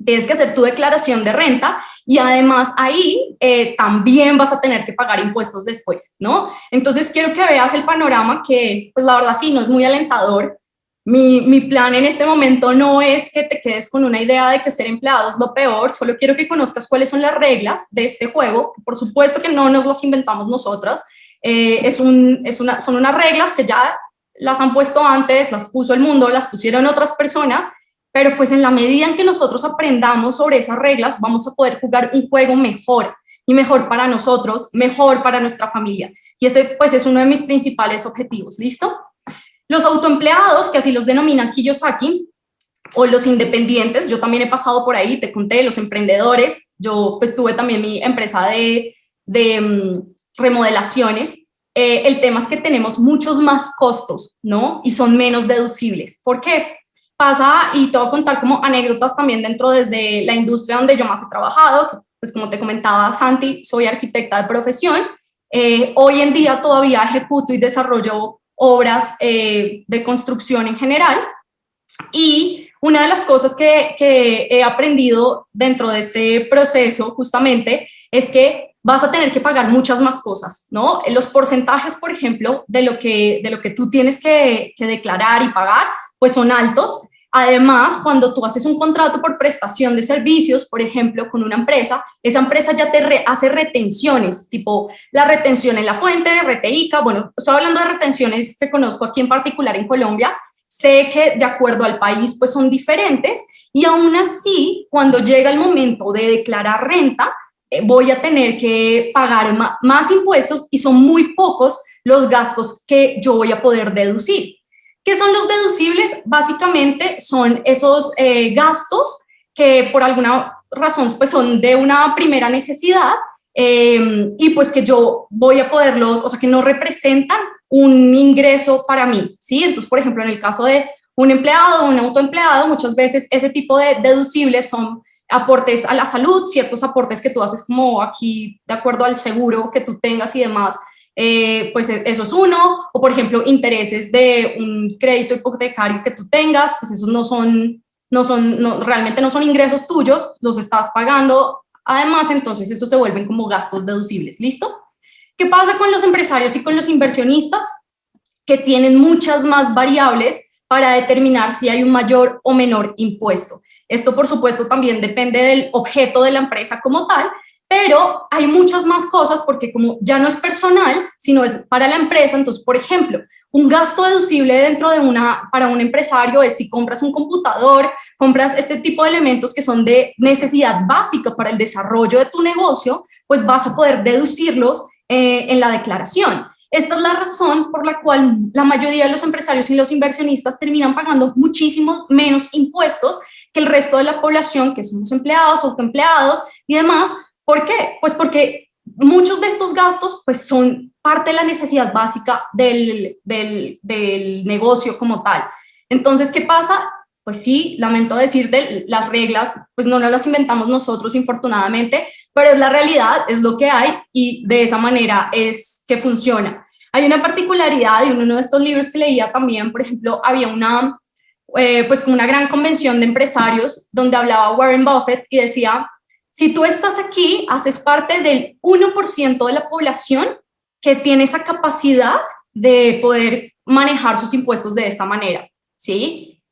tienes que hacer tu declaración de renta y además ahí también vas a tener que pagar impuestos después, ¿no? Entonces quiero que veas el panorama que, pues la verdad sí, no es muy alentador. Mi plan en este momento no es que te quedes con una idea de que ser empleado es lo peor, solo quiero que conozcas cuáles son las reglas de este juego. Por supuesto que no nos las inventamos nosotras, son unas reglas que ya las han puesto antes, las puso el mundo, las pusieron otras personas, pero pues en la medida en que nosotros aprendamos sobre esas reglas, vamos a poder jugar un juego mejor, y mejor para nosotros, mejor para nuestra familia. Y ese pues es uno de mis principales objetivos, ¿listo? Los autoempleados, que así los denominan Kiyosaki, o los independientes, yo también he pasado por ahí, te conté, los emprendedores, yo pues tuve también mi empresa de remodelaciones. El tema es que tenemos muchos más costos, ¿no? Y son menos deducibles. ¿Por qué? Pasa, y te voy a contar como anécdotas también dentro desde la industria donde yo más he trabajado, pues como te comentaba Santi, soy arquitecta de profesión, hoy en día todavía ejecuto y desarrollo obras de construcción en general, y una de las cosas que he aprendido dentro de este proceso justamente es que vas a tener que pagar muchas más cosas, ¿no? Los porcentajes, por ejemplo, de lo que tú tienes que declarar y pagar, pues son altos. Además, cuando tú haces un contrato por prestación de servicios, por ejemplo, con una empresa, esa empresa ya te hace retenciones, tipo la retención en la fuente, RTICA, bueno, estoy hablando de retenciones que conozco aquí en particular en Colombia, sé que de acuerdo al país, pues son diferentes, y aún así, cuando llega el momento de declarar renta, voy a tener que pagar más impuestos y son muy pocos los gastos que yo voy a poder deducir. ¿Qué son los deducibles? Básicamente son esos gastos que por alguna razón pues son de una primera necesidad y pues que yo voy a poderlos, o sea, que no representan un ingreso para mí, ¿sí? Entonces, por ejemplo, en el caso de un empleado o un autoempleado, muchas veces ese tipo de deducibles son aportes a la salud, ciertos aportes que tú haces como aquí de acuerdo al seguro que tú tengas y demás, pues eso es uno, o por ejemplo intereses de un crédito hipotecario que tú tengas, pues esos realmente no son ingresos tuyos, los estás pagando, además entonces eso se vuelven como gastos deducibles, ¿listo? ¿Qué pasa con los empresarios y con los inversionistas? Que tienen muchas más variables para determinar si hay un mayor o menor impuesto. Esto, por supuesto, también depende del objeto de la empresa como tal, pero hay muchas más cosas porque como ya no es personal, sino es para la empresa. Entonces, por ejemplo, un gasto deducible para un empresario es si compras un computador, compras este tipo de elementos que son de necesidad básica para el desarrollo de tu negocio, pues vas a poder deducirlos en la declaración. Esta es la razón por la cual la mayoría de los empresarios y los inversionistas terminan pagando muchísimo menos impuestos que el resto de la población, que somos empleados, autoempleados y demás. ¿Por qué? Pues porque muchos de estos gastos pues son parte de la necesidad básica del negocio como tal. Entonces, ¿qué pasa? Pues sí, lamento decirte, las reglas pues no nos las inventamos nosotros, infortunadamente, pero es la realidad, es lo que hay y de esa manera es que funciona. Hay una particularidad en uno de estos libros que leía también, por ejemplo, había pues como una gran convención de empresarios donde hablaba Warren Buffett y decía, si tú estás aquí, haces parte del 1% de la población que tiene esa capacidad de poder manejar sus impuestos de esta manera, ¿sí?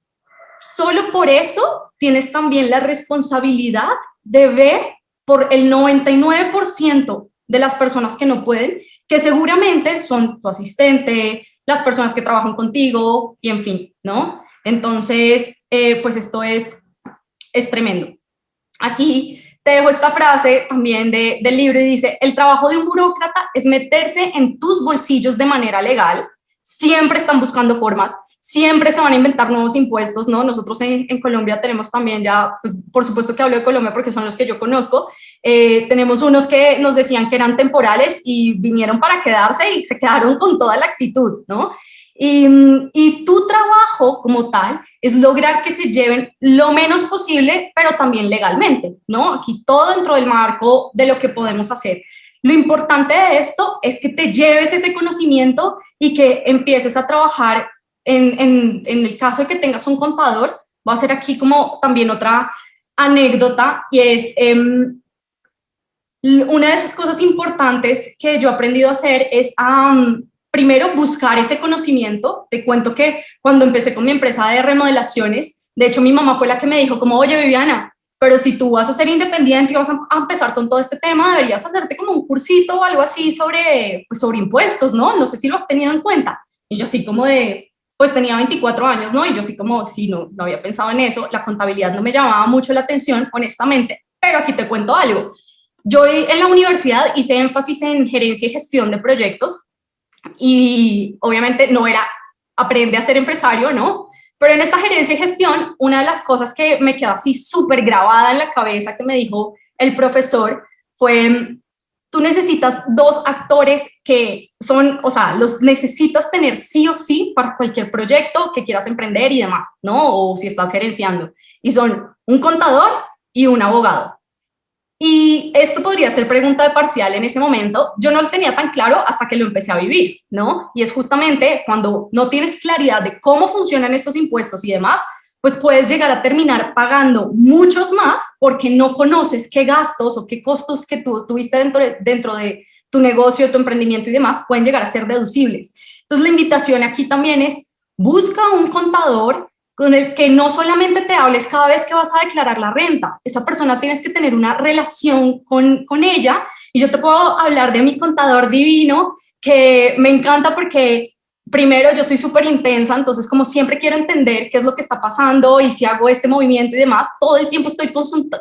Solo por eso tienes también la responsabilidad de ver por el 99% de las personas que no pueden, que seguramente son tu asistente, las personas que trabajan contigo y en fin, ¿no? Entonces, pues esto es tremendo. Aquí te dejo esta frase también del libro y dice, el trabajo de un burócrata es meterse en tus bolsillos de manera legal, siempre están buscando formas, siempre se van a inventar nuevos impuestos, ¿no? Nosotros en Colombia tenemos también ya, pues por supuesto que hablo de Colombia porque son los que yo conozco, tenemos unos que nos decían que eran temporales y vinieron para quedarse y se quedaron con toda la actitud, ¿no? Y tu trabajo como tal es lograr que se lleven lo menos posible, pero también legalmente, ¿no? Aquí todo dentro del marco de lo que podemos hacer. Lo importante de esto es que te lleves ese conocimiento y que empieces a trabajar en el caso de que tengas un contador. Voy a hacer aquí como también otra anécdota y es una de esas cosas importantes que yo he aprendido a hacer es primero buscar ese conocimiento. Te cuento que cuando empecé con mi empresa de remodelaciones, de hecho mi mamá fue la que me dijo como, oye Viviana, pero si tú vas a ser independiente y vas a empezar con todo este tema, deberías hacerte como un cursito o algo así pues sobre impuestos, ¿no? No sé si lo has tenido en cuenta. Y yo así como pues tenía 24 años, ¿no? Y yo así como, sí, no había pensado en eso. La contabilidad no me llamaba mucho la atención, honestamente. Pero aquí te cuento algo. Yo en la universidad hice énfasis en gerencia y gestión de proyectos y obviamente no era aprende a ser empresario, ¿no? Pero en esta gerencia y gestión, una de las cosas que me quedó así súper grabada en la cabeza que me dijo el profesor fue, tú necesitas dos actores que son, o sea, los necesitas tener sí o sí para cualquier proyecto que quieras emprender y demás, ¿no? O si estás gerenciando. Y son un contador y un abogado. Y esto podría ser pregunta de parcial en ese momento. Yo no lo tenía tan claro hasta que lo empecé a vivir, ¿no? Y es justamente cuando no tienes claridad de cómo funcionan estos impuestos y demás, pues puedes llegar a terminar pagando muchos más porque no conoces qué gastos o qué costos que tú tuviste dentro de tu negocio, tu emprendimiento y demás pueden llegar a ser deducibles. Entonces la invitación aquí también es busca un contador con el que no solamente te hables cada vez que vas a declarar la renta, esa persona tienes que tener una relación con ella y yo te puedo hablar de mi contador divino que me encanta porque primero, yo soy súper intensa, entonces como siempre quiero entender qué es lo que está pasando y si hago este movimiento y demás, todo el tiempo estoy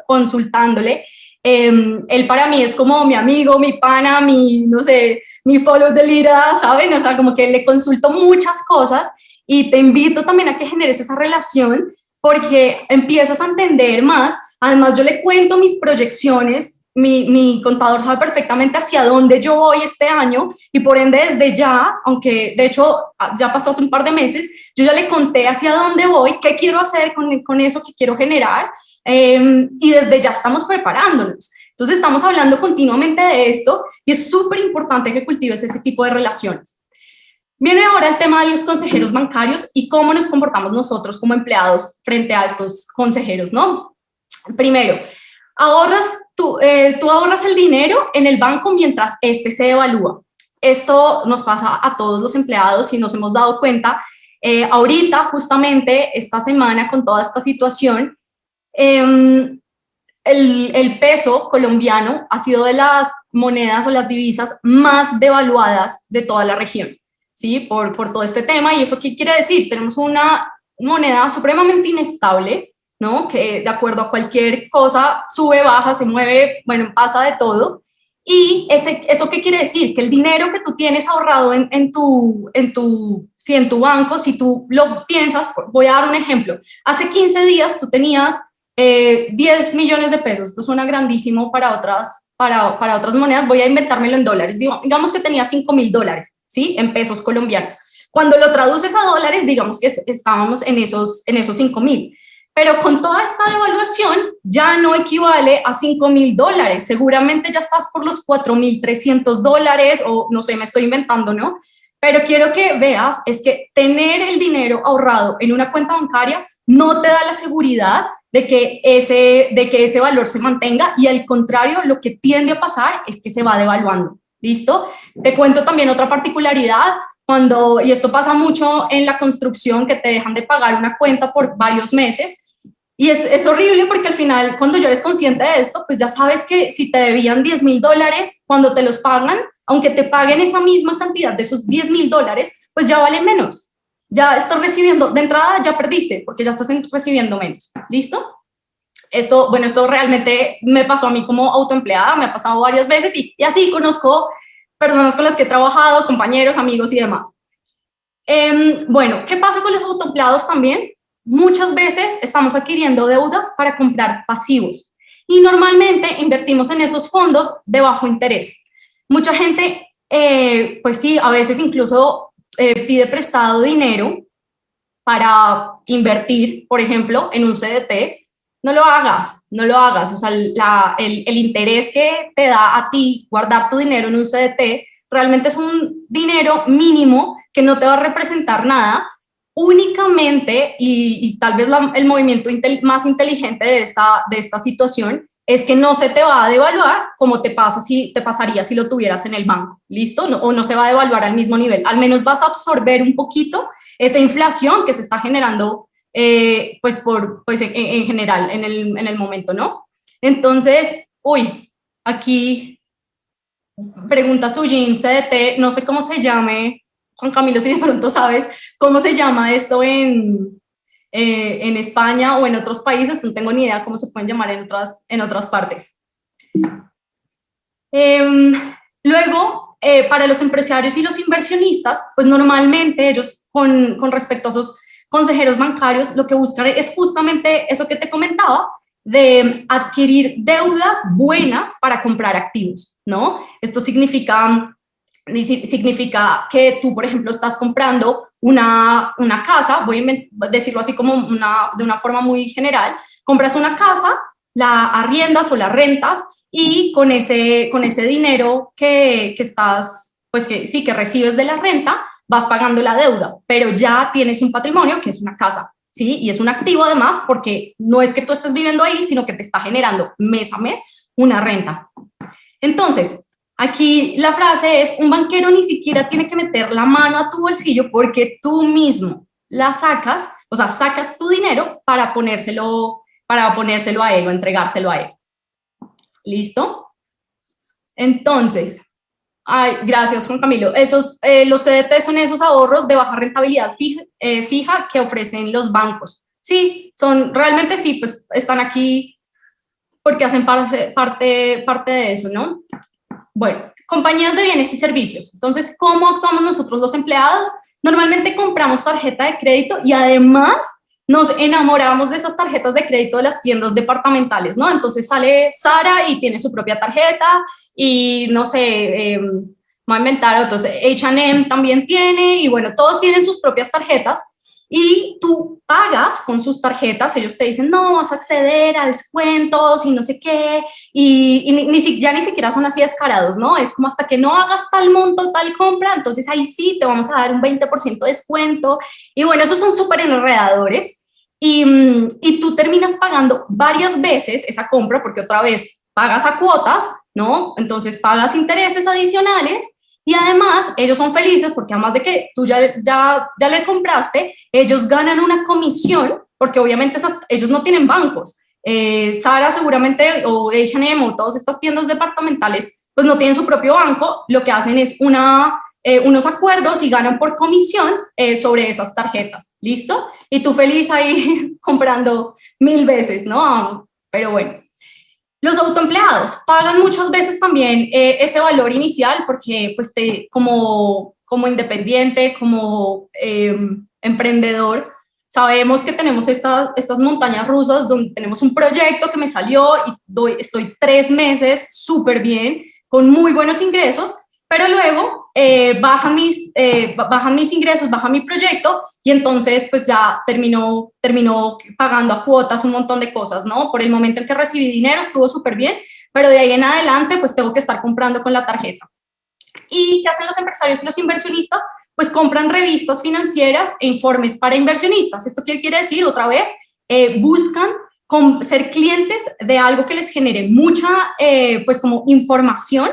consultándole. Él para mí es como mi amigo, mi pana, mi, no sé, mi follow the leader, ¿saben? O sea, como que le consulto muchas cosas y te invito también a que generes esa relación porque empiezas a entender más. Además, yo le cuento mis proyecciones. Mi contador sabe perfectamente hacia dónde yo voy este año y por ende desde ya, aunque de hecho ya pasó hace un par de meses, yo ya le conté hacia dónde voy, qué quiero hacer con eso que quiero generar y desde ya estamos preparándonos. Entonces estamos hablando continuamente de esto y es súper importante que cultives ese tipo de relaciones. Viene ahora el tema de los consejeros bancarios y cómo nos comportamos nosotros como empleados frente a estos consejeros, ¿no? Primero, tú ahorras el dinero en el banco mientras este se evalúa. Esto nos pasa a todos los empleados y nos hemos dado cuenta. Ahorita, justamente, esta semana, con toda esta situación, el peso colombiano ha sido de las monedas o las divisas más devaluadas de toda la región, ¿sí? Por todo este tema. ¿Y eso qué quiere decir? Tenemos una moneda supremamente inestable, ¿no? Que de acuerdo a cualquier cosa sube, baja, se mueve, bueno, pasa de todo. Y ¿eso qué quiere decir? Que el dinero que tú tienes ahorrado en tu banco, si tú lo piensas, voy a dar un ejemplo. Hace 15 días tú tenías 10 millones de pesos. Esto suena grandísimo para otras monedas. Voy a inventármelo en dólares. Digamos que tenía $5,000, ¿sí? En pesos colombianos. Cuando lo traduces a dólares, digamos que estábamos en esos 5,000. Pero con toda esta devaluación ya no equivale a $5,000. Seguramente ya estás por los $4,300 o no sé, me estoy inventando, ¿no? Pero quiero que veas es que tener el dinero ahorrado en una cuenta bancaria no te da la seguridad de que ese valor se mantenga y al contrario, lo que tiende a pasar es que se va devaluando. ¿Listo? Te cuento también otra particularidad. Y esto pasa mucho en la construcción, que te dejan de pagar una cuenta por varios meses. Y es horrible porque al final, cuando ya eres consciente de esto, pues ya sabes que si te debían $10,000, cuando te los pagan, aunque te paguen esa misma cantidad de esos $10,000, pues ya vale menos. Ya estás recibiendo, de entrada ya perdiste porque ya estás recibiendo menos. ¿Listo? Esto realmente me pasó a mí como autoempleada, me ha pasado varias veces y así conozco personas con las que he trabajado, compañeros, amigos y demás. Bueno, ¿qué pasa con los autoempleados también? Muchas veces estamos adquiriendo deudas para comprar pasivos y normalmente invertimos en esos fondos de bajo interés. Mucha gente, pues sí, a veces incluso pide prestado dinero para invertir, por ejemplo, en un CDT. No lo hagas, no lo hagas. O sea, el interés que te da a ti guardar tu dinero en un CDT realmente es un dinero mínimo que no te va a representar nada. Únicamente, y tal vez el movimiento más inteligente de esta situación es que no se te va a devaluar como te pasaría si lo tuvieras en el banco, ¿listo? O no se va a devaluar al mismo nivel. Al menos vas a absorber un poquito esa inflación que se está generando pues en general en el momento, ¿no? Entonces, aquí pregunta Sujin, CDT, no sé cómo se llame, Juan Camilo, si de pronto sabes cómo se llama esto en España o en otros países, no tengo ni idea cómo se pueden llamar en otras partes. Luego, para los empresarios y los inversionistas, pues normalmente ellos con respecto a esos consejeros bancarios, lo que buscan es justamente eso que te comentaba, de adquirir deudas buenas para comprar activos, ¿no? Esto significa que tú, por ejemplo, estás comprando una casa, voy a decirlo así como de una forma muy general, compras una casa, la arriendas o la rentas y con ese dinero que estás, pues que recibes de la renta, vas pagando la deuda, pero ya tienes un patrimonio que es una casa, ¿sí? Y es un activo además porque no es que tú estés viviendo ahí, sino que te está generando mes a mes una renta. Entonces, aquí la frase es, un banquero ni siquiera tiene que meter la mano a tu bolsillo porque tú mismo la sacas, o sea, sacas tu dinero para ponérselo a él o entregárselo a él. ¿Listo? Entonces, Ay, gracias, Juan Camilo. Los CDT son esos ahorros de baja rentabilidad fija que ofrecen los bancos. Sí, realmente sí, pues están aquí porque hacen parte de eso, ¿no? Bueno, compañías de bienes y servicios. Entonces, ¿cómo actuamos nosotros los empleados? Normalmente compramos tarjeta de crédito y además nos enamoramos de esas tarjetas de crédito de las tiendas departamentales, ¿no? Entonces sale Sara y tiene su propia tarjeta y no sé, voy a inventar otros, H&M también tiene y bueno, todos tienen sus propias tarjetas y tú pagas con sus tarjetas, ellos te dicen, no, vas a acceder a descuentos y no sé qué, y ya ni siquiera son así descarados, ¿no? Es como hasta que no hagas tal monto, tal compra, entonces ahí sí te vamos a dar un 20% de descuento, y bueno, esos son súper enredadores, y tú terminas pagando varias veces esa compra, porque otra vez pagas a cuotas, ¿no? Entonces pagas intereses adicionales, y además, ellos son felices porque además de que tú ya le compraste, ellos ganan una comisión, porque obviamente ellos no tienen bancos. Sara seguramente, o H&M, o todas estas tiendas departamentales, pues no tienen su propio banco. Lo que hacen es unos acuerdos y ganan por comisión sobre esas tarjetas. ¿Listo? Y tú feliz ahí comprando 1000 veces, ¿no? Pero bueno. Los autoempleados pagan muchas veces también ese valor inicial porque pues como independiente, como emprendedor, sabemos que tenemos estas montañas rusas donde tenemos un proyecto que me salió y estoy 3 meses súper bien, con muy buenos ingresos, pero luego bajan mis ingresos, baja mi proyecto y entonces pues ya terminó pagando a cuotas un montón de cosas, ¿no? Por el momento en que recibí dinero estuvo súper bien, pero de ahí en adelante pues tengo que estar comprando con la tarjeta. ¿Y qué hacen los empresarios y los inversionistas? Pues compran revistas financieras e informes para inversionistas. ¿Esto qué quiere decir? Otra vez, buscan ser clientes de algo que les genere mucha pues como información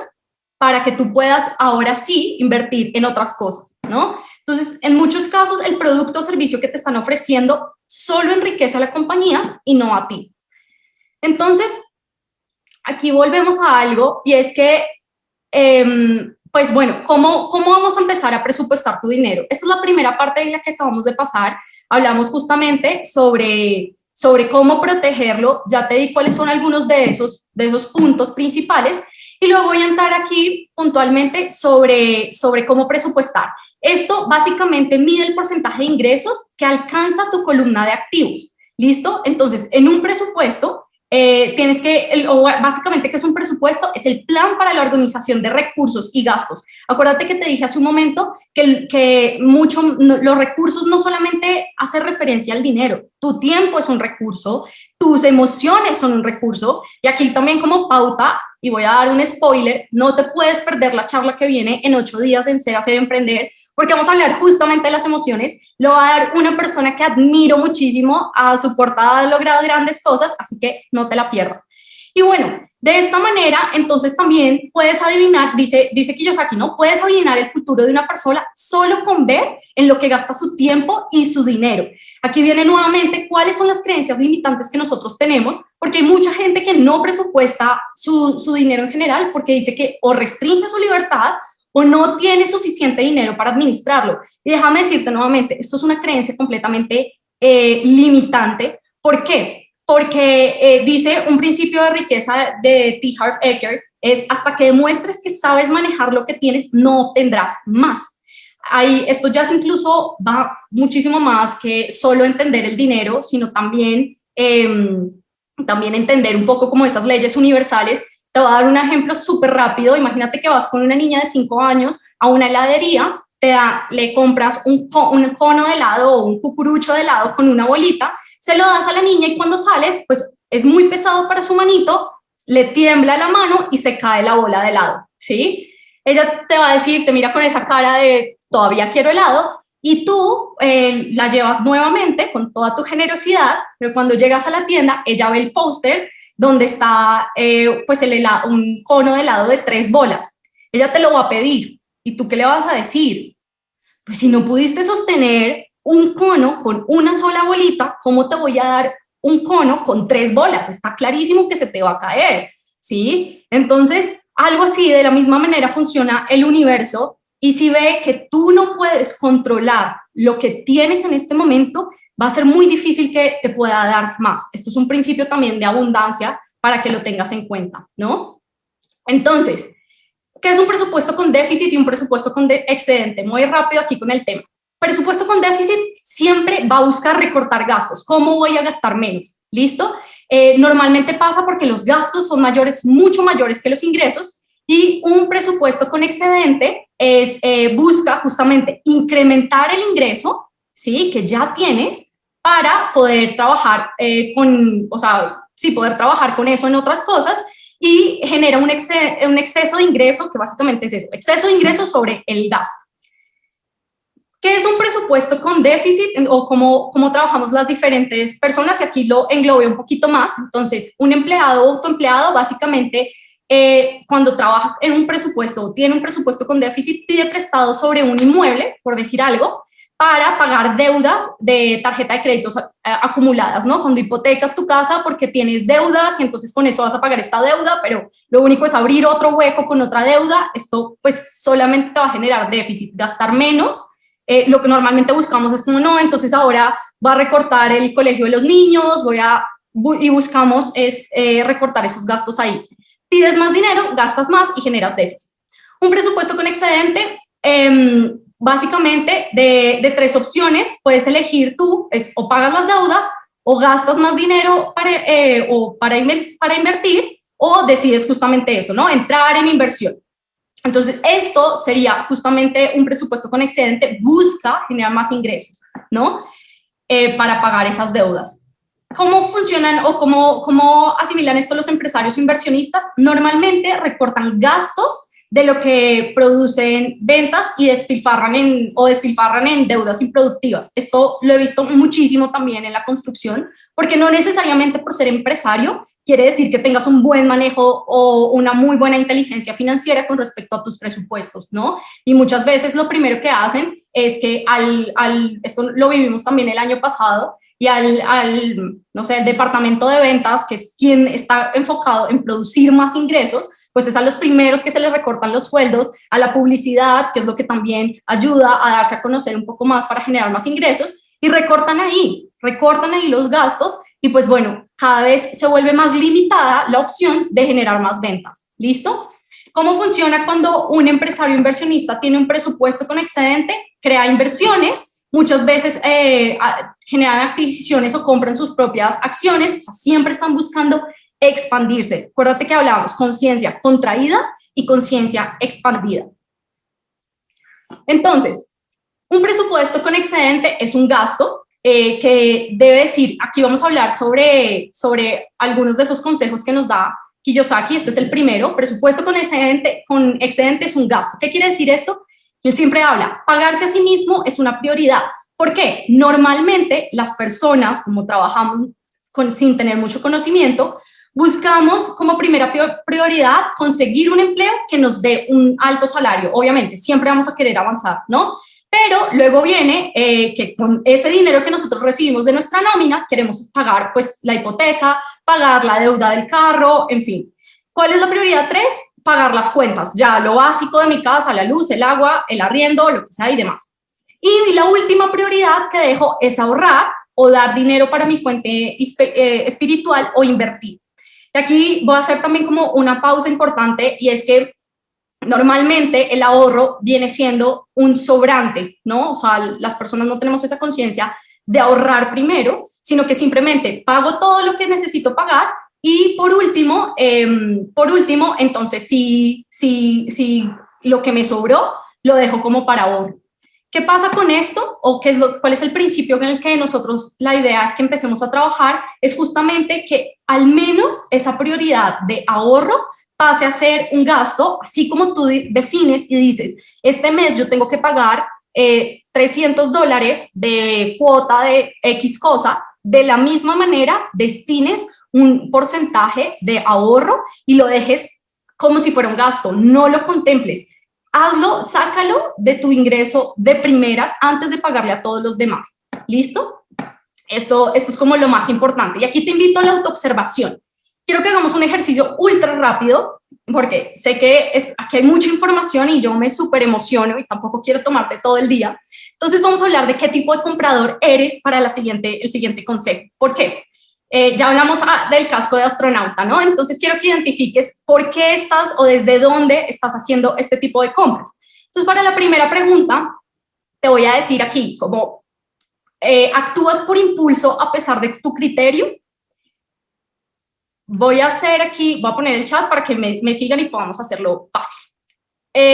para que tú puedas ahora sí invertir en otras cosas, ¿no? Entonces, en muchos casos, el producto o servicio que te están ofreciendo solo enriquece a la compañía y no a ti. Entonces, aquí volvemos a algo y es que, pues bueno, ¿cómo vamos a empezar a presupuestar tu dinero? Esa es la primera parte de la que acabamos de pasar. Hablamos justamente sobre cómo protegerlo. Ya te di cuáles son algunos de esos puntos principales. Y luego voy a entrar aquí puntualmente sobre cómo presupuestar. Esto básicamente mide el porcentaje de ingresos que alcanza tu columna de activos. ¿Listo? Entonces, en un presupuesto, tienes básicamente, ¿qué es un presupuesto? Es el plan para la organización de recursos y gastos. Acuérdate que te dije hace un momento que los recursos no solamente hacen referencia al dinero, tu tiempo es un recurso, tus emociones son un recurso, y aquí también como pauta, y voy a dar un spoiler, no te puedes perder la charla que viene en 8 días en Ser, Hacer, Emprender, porque vamos a hablar justamente de las emociones. Lo va a dar una persona que admiro muchísimo, a su portada ha logrado grandes cosas, así que no te la pierdas. Y bueno, de esta manera, entonces también puedes adivinar, dice Kiyosaki, ¿no? Puedes adivinar el futuro de una persona solo con ver en lo que gasta su tiempo y su dinero. Aquí viene nuevamente cuáles son las creencias limitantes que nosotros tenemos, porque hay mucha gente que no presupuesta su dinero en general, porque dice que o restringe su libertad o no tiene suficiente dinero para administrarlo. Y déjame decirte nuevamente, esto es una creencia completamente limitante. ¿Por qué? Porque dice un principio de riqueza de T. Harv Eker, es hasta que demuestres que sabes manejar lo que tienes, no obtendrás más. Esto ya incluso va muchísimo más que solo entender el dinero, sino también entender un poco como esas leyes universales. Te voy a dar un ejemplo súper rápido. Imagínate que vas con una niña de 5 años a una heladería, le compras un cono de helado o un cucurucho de helado con una bolita, se lo das a la niña y cuando sales, pues es muy pesado para su manito, le tiembla la mano y se cae la bola de helado, ¿sí? Ella te va a decir, te mira con esa cara de todavía quiero helado, y tú la llevas nuevamente con toda tu generosidad, pero cuando llegas a la tienda, ella ve el póster donde está pues un cono de helado de 3 bolas. Ella te lo va a pedir. ¿Y tú qué le vas a decir? Pues si no pudiste sostener un cono con una sola bolita, ¿cómo te voy a dar un cono con 3 bolas? Está clarísimo que se te va a caer, ¿sí? Entonces, Algo así, de la misma manera funciona el universo, y si ve que tú no puedes controlar lo que tienes en este momento, va a ser muy difícil que te pueda dar más. Esto es un principio también de abundancia para que lo tengas en cuenta, ¿no? Entonces, ¿qué es un presupuesto con déficit y un presupuesto con excedente? Muy rápido aquí con el tema. Presupuesto con déficit siempre va a buscar recortar gastos. ¿Cómo voy a gastar menos? ¿Listo? Normalmente pasa porque los gastos son mayores, mucho mayores que los ingresos, y un presupuesto con excedente busca justamente incrementar el ingreso, ¿sí?, que ya tienes, para poder trabajar poder trabajar con eso en otras cosas, y genera un exceso de ingreso, que básicamente es eso, exceso de ingreso sobre el gasto. ¿Qué es un presupuesto con déficit, o cómo trabajamos las diferentes personas? Y aquí lo englobé un poquito más. Entonces, un empleado o autoempleado básicamente, cuando trabaja en un presupuesto o tiene un presupuesto con déficit, pide prestado sobre un inmueble, por decir algo, para pagar deudas de tarjeta de créditos acumuladas, ¿no? Cuando hipotecas tu casa porque tienes deudas y entonces con eso vas a pagar esta deuda, pero lo único es abrir otro hueco con otra deuda. Esto pues solamente te va a generar déficit, gastar menos. Lo que normalmente buscamos es como, no, entonces ahora va a recortar el colegio de los niños, y buscamos recortar esos gastos ahí. Pides más dinero, gastas más y generas déficit. Un presupuesto con excedente, básicamente de tres opciones, puedes elegir tú, o pagas las deudas, o gastas más dinero para invertir, o decides justamente eso, ¿no? Entrar en inversión. Entonces, esto sería justamente un presupuesto con excedente, busca generar más ingresos, ¿no? Para pagar esas deudas. ¿Cómo funcionan o cómo asimilan esto los empresarios inversionistas? Normalmente recortan gastos de lo que producen ventas y despilfarran en deudas improductivas. Esto lo he visto muchísimo también en la construcción, porque no necesariamente por ser empresario quiere decir que tengas un buen manejo o una muy buena inteligencia financiera con respecto a tus presupuestos, ¿no? Y muchas veces lo primero que hacen es que esto lo vivimos también el año pasado, y no sé, el departamento de ventas, que es quien está enfocado en producir más ingresos, pues es a los primeros que se les recortan los sueldos, a la publicidad, que es lo que también ayuda a darse a conocer un poco más para generar más ingresos, y recortan ahí los gastos, y pues bueno, cada vez se vuelve más limitada la opción de generar más ventas. ¿Listo? ¿Cómo funciona cuando un empresario inversionista tiene un presupuesto con excedente? Crea inversiones, muchas veces generan adquisiciones o compran sus propias acciones, o sea, siempre están buscando expandirse. Acuérdate que hablábamos conciencia contraída y conciencia expandida. Entonces, un presupuesto con excedente es un gasto que debe decir, aquí vamos a hablar sobre algunos de esos consejos que nos da Kiyosaki. Este es el primero. Presupuesto con excedente es un gasto. ¿Qué quiere decir esto? Él siempre habla, pagarse a sí mismo es una prioridad. ¿Por qué? Normalmente las personas, como trabajamos sin tener mucho conocimiento, buscamos como primera prioridad conseguir un empleo que nos dé un alto salario. Obviamente, siempre vamos a querer avanzar, ¿no? Pero luego viene que con ese dinero que nosotros recibimos de nuestra nómina, queremos pagar pues la hipoteca, pagar la deuda del carro, en fin. ¿Cuál es la prioridad 3? Pagar las cuentas, ya lo básico de mi casa, la luz, el agua, el arriendo, lo que sea y demás. Y la última prioridad que dejo es ahorrar o dar dinero para mi fuente espiritual o invertir. Y aquí voy a hacer también como una pausa importante, y es que normalmente el ahorro viene siendo un sobrante, ¿no? O sea, las personas no tenemos esa conciencia de ahorrar primero, sino que simplemente pago todo lo que necesito pagar, y por último, entonces si lo que me sobró lo dejo como para ahorro. ¿Qué pasa con esto? ¿O cuál es el principio en el que nosotros, la idea es que empecemos a trabajar? Es justamente que al menos esa prioridad de ahorro pase a ser un gasto, así como tú defines y dices, este mes yo tengo que pagar $300 de cuota de X cosa, de la misma manera destines un porcentaje de ahorro y lo dejes como si fuera un gasto, no lo contemples. Hazlo, sácalo de tu ingreso de primeras antes de pagarle a todos los demás. ¿Listo? Esto es como lo más importante. Y aquí te invito a la autoobservación. Quiero que hagamos un ejercicio ultra rápido. porque sé que aquí hay mucha información y yo me súper emociono y tampoco quiero tomarte todo el día. Entonces vamos a hablar de qué tipo de comprador eres para el siguiente consejo. ¿Por qué? Ya hablamos del casco de astronauta, ¿no? Entonces quiero que identifiques por qué estás o desde dónde estás haciendo este tipo de compras. Entonces, para la primera pregunta, te voy a decir aquí, como actúas por impulso a pesar de tu criterio. Voy a hacer aquí, voy a poner el chat para que me sigan y podamos hacerlo fácil.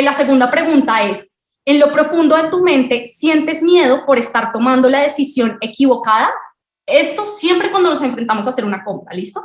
La segunda pregunta es, ¿en lo profundo de tu mente sientes miedo por estar tomando la decisión equivocada? Esto siempre cuando nos enfrentamos a hacer una compra, ¿listo?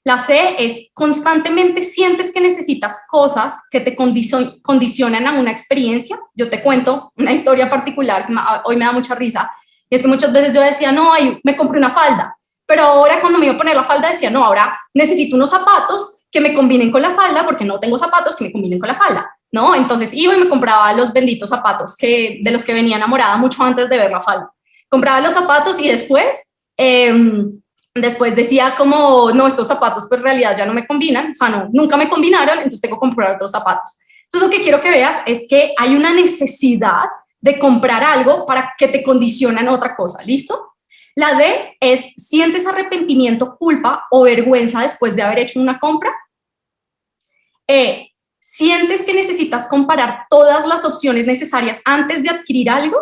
La C es, constantemente sientes que necesitas cosas que te condicionan a una experiencia. Yo te cuento una historia particular que hoy me da mucha risa, y es que muchas veces yo decía, no, me compré una falda, pero ahora cuando me iba a poner la falda decía, no, ahora necesito unos zapatos que me combinen con la falda porque no tengo zapatos que me combinen con la falda, ¿no? Entonces iba y me compraba los benditos zapatos de los que venía enamorada mucho antes de ver la falda. Compraba los zapatos y después decía como, no, estos zapatos pues en realidad ya no me combinan, o sea, no, nunca me combinaron, entonces tengo que comprar otros zapatos. Entonces lo que quiero que veas es que hay una necesidad de comprar algo para que te condicionen otra cosa, ¿listo? La D es, ¿sientes arrepentimiento, culpa o vergüenza después de haber hecho una compra? E, ¿sientes que necesitas comparar todas las opciones necesarias antes de adquirir algo?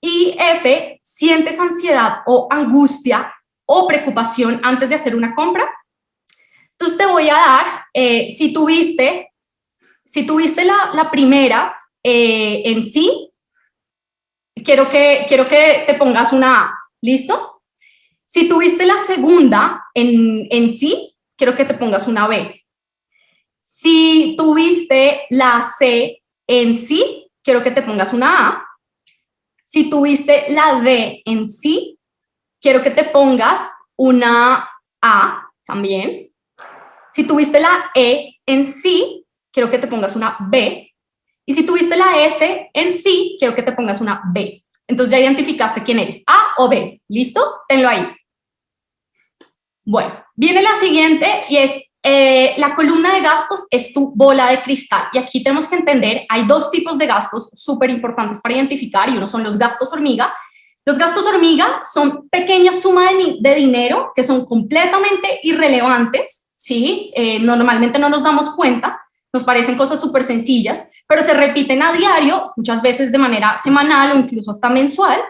Y F, ¿sientes ansiedad o angustia o preocupación antes de hacer una compra? Entonces te voy a dar, si tuviste la primera en sí, quiero que te pongas una A, ¿listo? Si tuviste la segunda en sí, quiero que te pongas una B. Si tuviste la C en sí, quiero que te pongas una A. Si tuviste la D en sí, quiero que te pongas una A también. Si tuviste la E en sí, quiero que te pongas una B. Y si tuviste la F en sí, quiero que te pongas una B. Entonces ya identificaste quién eres, A o B. ¿Listo? Tenlo ahí. Bueno, viene la siguiente y es la columna de gastos es tu bola de cristal. Y aquí tenemos que entender, hay dos tipos de gastos súper importantes para identificar y uno son los gastos hormiga. Los gastos hormiga son pequeñas sumas de dinero que son completamente irrelevantes, ¿sí? Normalmente no nos damos cuenta, nos parecen cosas súper sencillas, pero se repiten a diario, muchas veces de manera semanal o incluso hasta mensual.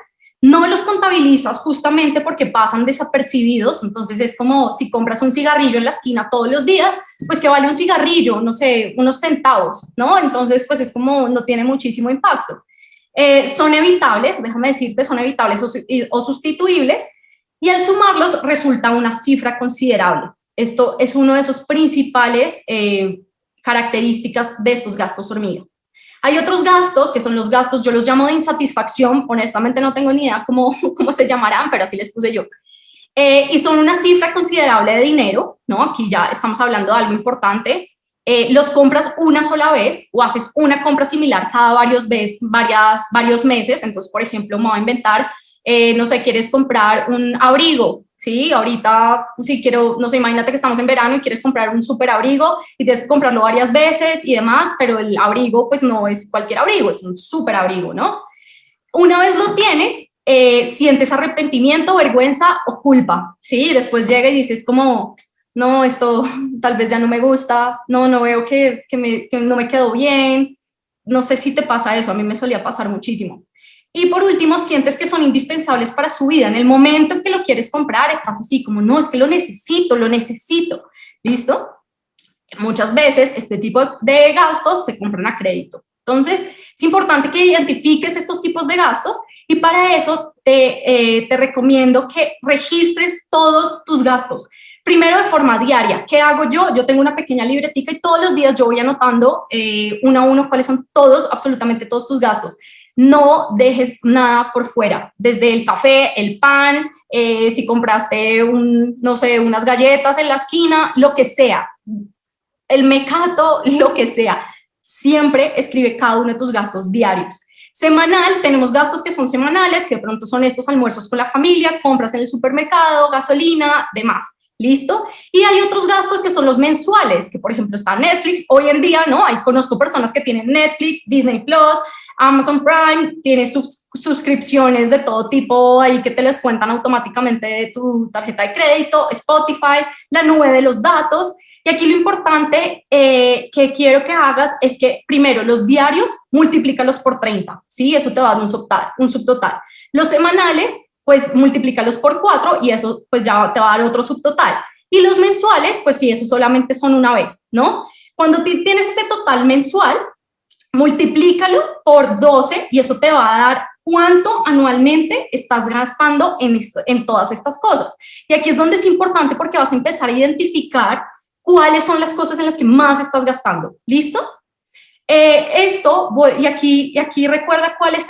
No los contabilizas justamente porque pasan desapercibidos, entonces es como si compras un cigarrillo en la esquina todos los días, pues que vale un cigarrillo, no sé, unos centavos, ¿no? Entonces pues es como no tiene muchísimo impacto. Son evitables, déjame decirte, son evitables o sustituibles, y al sumarlos resulta una cifra considerable. Esto es uno de esos principales características de estos gastos hormiga. Hay otros gastos que son los gastos, yo los llamo de insatisfacción, honestamente no tengo ni idea cómo se llamarán, pero así les puse yo. Y son una cifra considerable de dinero, ¿no? Aquí ya estamos hablando de algo importante. Los compras una sola vez o haces una compra similar cada varios meses. Entonces, por ejemplo, me voy a inventar, no sé, quieres comprar un abrigo, ¿sí? Ahorita, si quiero, no sé, imagínate que estamos en verano y quieres comprar un súper abrigo y tienes que comprarlo varias veces y demás, pero el abrigo, pues no es cualquier abrigo, es un súper abrigo, ¿no? Una vez lo tienes, sientes arrepentimiento, vergüenza o culpa, ¿sí? Después llega y dices como, no, esto tal vez ya no me gusta, no veo que no me quedó bien, no sé si te pasa eso, a mí me solía pasar muchísimo. Y por último, sientes que son indispensables para su vida. En el momento en que lo quieres comprar, estás así como, no, es que lo necesito, ¿listo? Muchas veces este tipo de gastos se compran a crédito. Entonces, es importante que identifiques estos tipos de gastos y para eso te recomiendo que registres todos tus gastos. Primero, de forma diaria. ¿Qué hago yo? Yo tengo una pequeña libretica y todos los días yo voy anotando uno a uno cuáles son absolutamente todos tus gastos. No dejes nada por fuera, desde el café, el pan, si compraste no sé, unas galletas en la esquina, lo que sea, el mecato, lo que sea. Siempre escribe cada uno de tus gastos diarios. Semanal, tenemos gastos que son semanales, que de pronto son estos almuerzos con la familia, compras en el supermercado, gasolina, demás. ¿listo? Y hay otros gastos que son los mensuales, que por ejemplo está Netflix, hoy en día, ¿no? Ahí conozco personas que tienen Netflix, Disney Plus, Amazon Prime, tienes suscripciones de todo tipo ahí que te les cuentan automáticamente de tu tarjeta de crédito, Spotify, la nube de los datos. Y aquí lo importante que quiero que hagas es que primero los diarios multiplícalos por 30, ¿sí? Eso te va a dar un subtotal. Los semanales, pues multiplícalos por 4 y eso pues ya te va a dar otro subtotal. Y los mensuales, pues sí, eso solamente son una vez, ¿no? Cuando tienes ese total mensual, multiplícalo por 12 y eso te va a dar cuánto anualmente estás gastando en todas estas cosas. Y aquí es donde es importante porque vas a empezar a identificar cuáles son las cosas en las que más estás gastando. ¿Listo? Y aquí recuerda cuál es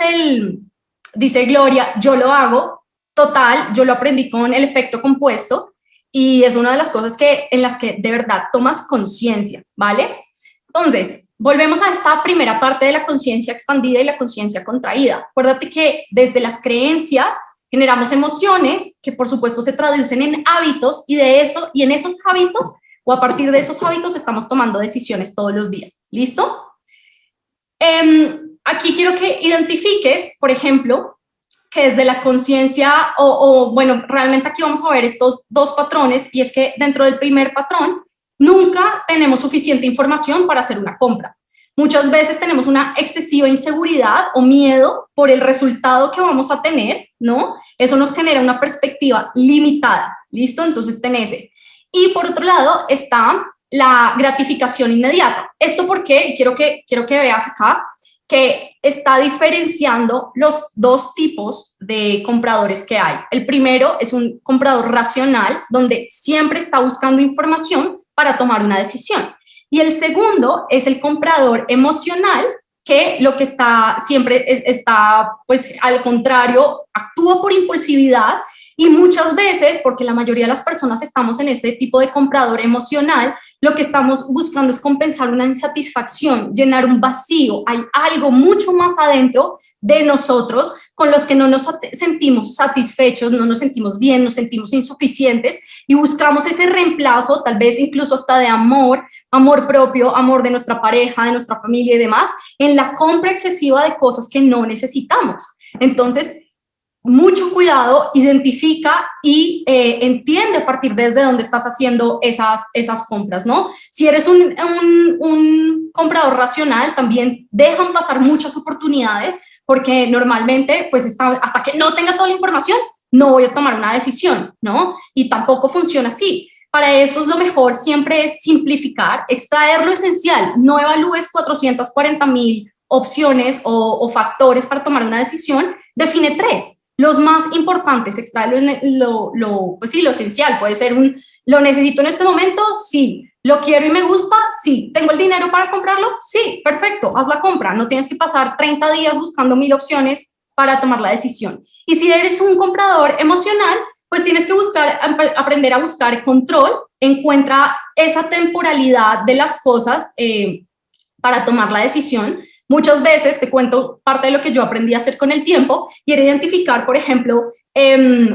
dice Gloria, yo lo hago, total, yo lo aprendí con el efecto compuesto y es una de las cosas en las que de verdad tomas conciencia, ¿vale? Entonces, volvemos a esta primera parte de la conciencia expandida y la conciencia contraída. Acuérdate que desde las creencias generamos emociones que por supuesto se traducen en hábitos y en esos hábitos o a partir de esos hábitos estamos tomando decisiones todos los días. ¿Listo? Aquí quiero que identifiques, por ejemplo, que desde la conciencia, bueno, realmente aquí vamos a ver estos dos patrones y es que dentro del primer patrón nunca tenemos suficiente información para hacer una compra. Muchas veces tenemos una excesiva inseguridad o miedo por el resultado que vamos a tener, ¿no? Eso nos genera una perspectiva limitada, ¿listo? Entonces ten ese. Y por otro lado está la gratificación inmediata. ¿Esto por qué? Quiero que veas acá que está diferenciando los dos tipos de compradores que hay. El primero es un comprador racional, donde siempre está buscando información para tomar una decisión. Y el segundo es el comprador emocional, que lo que siempre está, pues al contrario, actúa por impulsividad y muchas veces, porque la mayoría de las personas estamos en este tipo de comprador emocional, lo que estamos buscando es compensar una insatisfacción, llenar un vacío. Hay algo mucho más adentro de nosotros con los que no nos sentimos satisfechos, no nos sentimos bien, nos sentimos insuficientes y buscamos ese reemplazo, tal vez incluso hasta de amor propio, amor de nuestra pareja, de nuestra familia y demás, en la compra excesiva de cosas que no necesitamos. Entonces, mucho cuidado, identifica y entiende a partir desde dónde estás haciendo esas compras, ¿no? Si eres un comprador racional, también dejan pasar muchas oportunidades porque normalmente, pues hasta que no tenga toda la información, no voy a tomar una decisión, ¿no? Y tampoco funciona así. Para esto lo mejor siempre es simplificar, extraer lo esencial, no evalúes 440,000 opciones o factores para tomar una decisión, define 3. Los más importantes, extrae pues sí, lo esencial, puede ser ¿lo necesito en este momento? Sí. ¿Lo quiero y me gusta? Sí. ¿Tengo el dinero para comprarlo? Sí, perfecto, haz la compra, no tienes que pasar 30 días buscando 1000 opciones para tomar la decisión. Y si eres un comprador emocional, pues tienes que aprender a buscar control, encuentra esa temporalidad de las cosas para tomar la decisión. Muchas veces, te cuento parte de lo que yo aprendí a hacer con el tiempo, y era identificar, por ejemplo,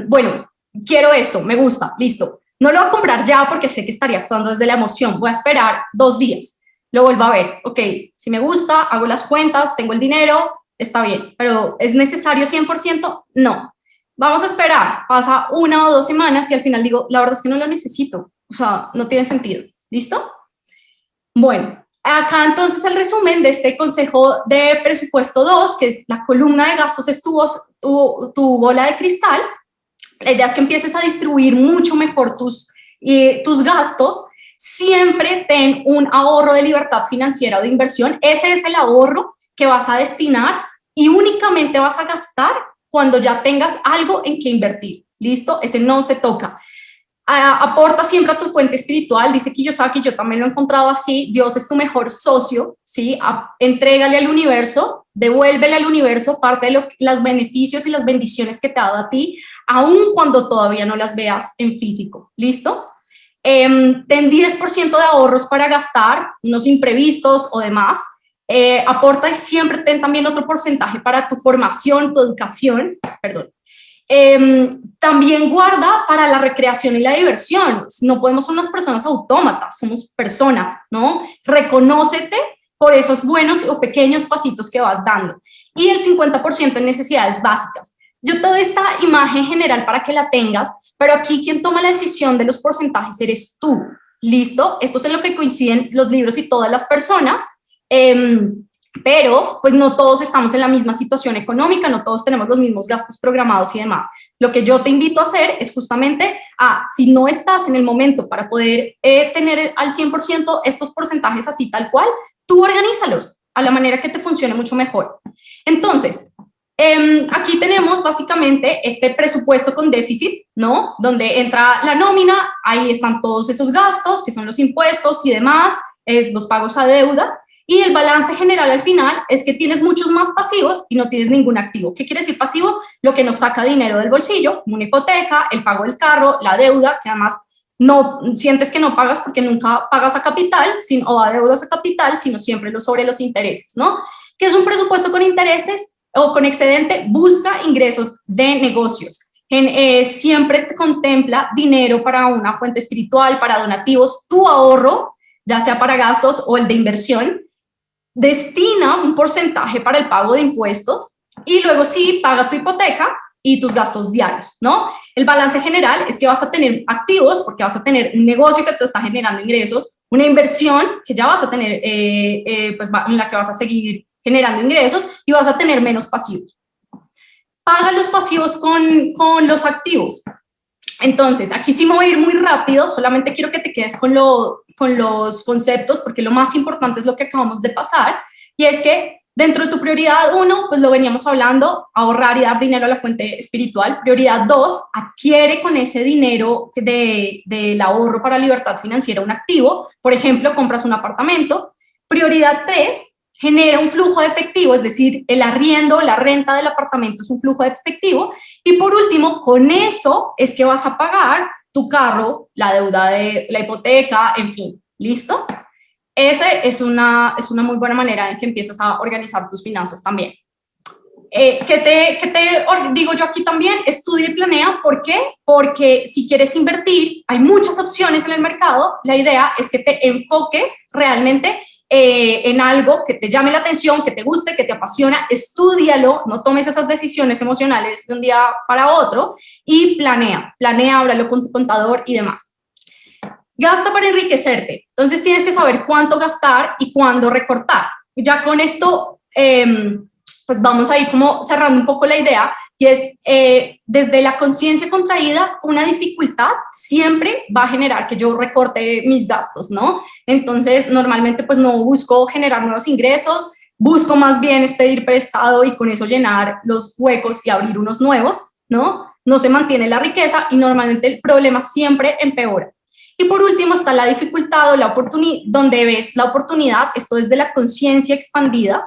bueno, quiero esto, me gusta, listo. No lo voy a comprar ya porque sé que estaría actuando desde la emoción, voy a esperar 2 días, lo vuelvo a ver, ok, si me gusta, hago las cuentas, tengo el dinero, está bien, pero ¿es necesario 100%? No. Vamos a esperar, pasa 1 o 2 semanas y al final digo, la verdad es que no lo necesito, o sea, no tiene sentido, ¿listo? Bueno. Acá entonces el resumen de este consejo de presupuesto 2, que es la columna de gastos, es tu bola de cristal. La idea es que empieces a distribuir mucho mejor tus gastos. Siempre ten un ahorro de libertad financiera o de inversión. Ese es el ahorro que vas a destinar y únicamente vas a gastar cuando ya tengas algo en que invertir. ¿Listo? Ese no se toca. Aporta siempre a tu fuente espiritual, dice Kiyosaki, yo también lo he encontrado así, Dios es tu mejor socio, ¿sí? Entrégale al universo, devuélvele al universo parte de los beneficios y las bendiciones que te ha dado a ti, aun cuando todavía no las veas en físico, ¿listo? Ten 10% de ahorros para gastar, unos imprevistos o demás, aporta y siempre ten también otro porcentaje para tu formación, tu educación, perdón. También guarda para la recreación y la diversión. No podemos ser unas personas autómatas, somos personas, ¿no? Reconócete por esos buenos o pequeños pasitos que vas dando. Y el 50% en necesidades básicas. Yo te doy esta imagen general para que la tengas, pero aquí quien toma la decisión de los porcentajes eres tú. ¿Listo? Esto es en lo que coinciden los libros y todas las personas. Pero pues no todos estamos en la misma situación económica, no todos tenemos los mismos gastos programados y demás. Lo que yo te invito a hacer es justamente si no estás en el momento para poder tener al 100% estos porcentajes así tal cual, tú organízalos a la manera que te funcione mucho mejor. Entonces, aquí tenemos básicamente este presupuesto con déficit, ¿no? Donde entra la nómina, ahí están todos esos gastos, que son los impuestos y demás, los pagos a deuda. Y el balance general al final es que tienes muchos más pasivos y no tienes ningún activo. ¿Qué quiere decir pasivos? Lo que nos saca dinero del bolsillo, como una hipoteca, el pago del carro, la deuda, que además no sientes que no pagas porque nunca pagas a capital o a deudas a capital, sino siempre sobre los intereses, ¿no? ¿Qué es un presupuesto con intereses o con excedente? Busca ingresos de negocios. Siempre te contempla dinero para una fuente espiritual, para donativos, tu ahorro, ya sea para gastos o el de inversión. Destina un porcentaje para el pago de impuestos y luego sí paga tu hipoteca y tus gastos diarios, ¿no? El balance general es que vas a tener activos porque vas a tener un negocio que te está generando ingresos, una inversión que ya vas a tener, pues en la que vas a seguir generando ingresos y vas a tener menos pasivos. Paga los pasivos con los activos. Entonces, aquí sí me voy a ir muy rápido, solamente quiero que te quedes con los conceptos, porque lo más importante es lo que acabamos de pasar, y es que dentro de tu prioridad 1, pues lo veníamos hablando, ahorrar y dar dinero a la fuente espiritual. Prioridad 2, adquiere con ese dinero del ahorro para libertad financiera un activo, por ejemplo, compras un apartamento. Prioridad 3, genera un flujo de efectivo, es decir, el arriendo, la renta del apartamento es un flujo de efectivo. Y por último, con eso es que vas a pagar tu carro, la deuda de la hipoteca, en fin, ¿listo? Esa es una muy buena manera en que empiezas a organizar tus finanzas también. ¿Qué te digo yo aquí también? Estudia y planea. ¿Por qué? Porque si quieres invertir, hay muchas opciones en el mercado. La idea es que te enfoques realmente en algo que te llame la atención, que te guste, que te apasiona. Estúdialo, no tomes esas decisiones emocionales de un día para otro y planea, háblalo con tu contador y demás. Gasta para enriquecerte. Entonces tienes que saber cuánto gastar y cuándo recortar. Ya con esto, pues vamos a ir como cerrando un poco la idea, y es desde la conciencia contraída, una dificultad siempre va a generar que yo recorte mis gastos, ¿no? Entonces, normalmente pues no busco generar nuevos ingresos, busco más bien es pedir prestado y con eso llenar los huecos y abrir unos nuevos, ¿no? No se mantiene la riqueza y normalmente el problema siempre empeora. Y por último está la dificultad o la oportunidad, donde ves la oportunidad, esto es de la conciencia expandida.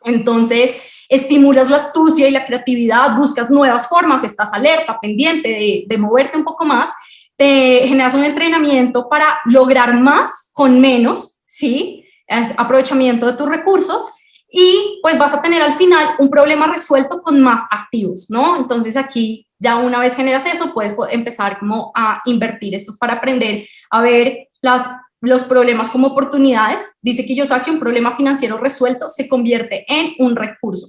Entonces, estimulas la astucia y la creatividad, buscas nuevas formas, estás alerta, pendiente de moverte un poco más, te generas un entrenamiento para lograr más con menos, ¿sí? Es aprovechamiento de tus recursos y pues vas a tener al final un problema resuelto con más activos, ¿no? Entonces aquí ya una vez generas eso, puedes empezar como a invertir. Esto es para aprender a ver los problemas como oportunidades. Dice Kiyosaki, un problema financiero resuelto se convierte en un recurso.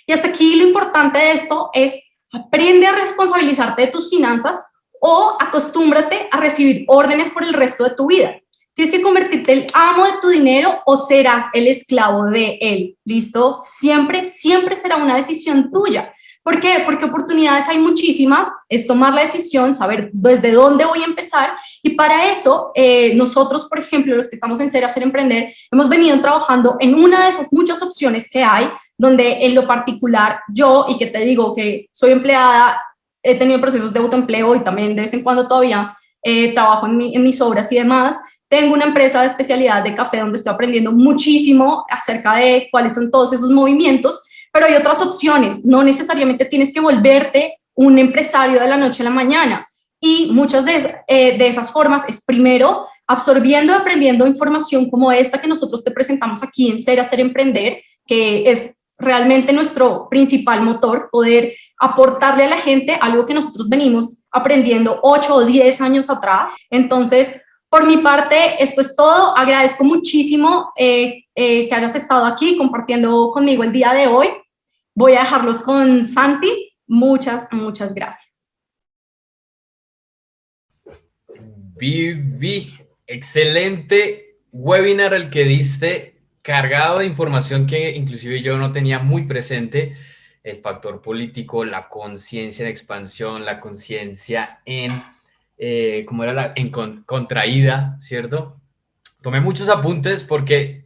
Y hasta aquí lo importante de esto es aprende a responsabilizarte de tus finanzas o acostúmbrate a recibir órdenes por el resto de tu vida. Tienes que convertirte en el amo de tu dinero o serás el esclavo de él. ¿Listo? Siempre será una decisión tuya. ¿Por qué? Porque oportunidades hay muchísimas, es tomar la decisión, saber desde dónde voy a empezar, y para eso nosotros, por ejemplo, los que estamos en Ser, Hacer, Emprender, hemos venido trabajando en una de esas muchas opciones que hay, donde en lo particular yo, y que te digo que soy empleada, he tenido procesos de autoempleo y también de vez en cuando todavía trabajo en mis obras y demás. Tengo una empresa de especialidad de café donde estoy aprendiendo muchísimo acerca de cuáles son todos esos movimientos. Pero hay otras opciones, no necesariamente tienes que volverte un empresario de la noche a la mañana. Y muchas de esas formas es primero absorbiendo y aprendiendo información como esta que nosotros te presentamos aquí en Ser, Hacer, Emprender, que es realmente nuestro principal motor, poder aportarle a la gente algo que nosotros venimos aprendiendo 8 o 10 años atrás. Entonces, por mi parte, esto es todo. Agradezco muchísimo que hayas estado aquí compartiendo conmigo el día de hoy. Voy a dejarlos con Santi. Muchas gracias. Vivi, excelente webinar el que diste, cargado de información que inclusive yo no tenía muy presente. El factor político, la conciencia en expansión, la conciencia en, ¿cómo era? Contraída, ¿cierto? Tomé muchos apuntes porque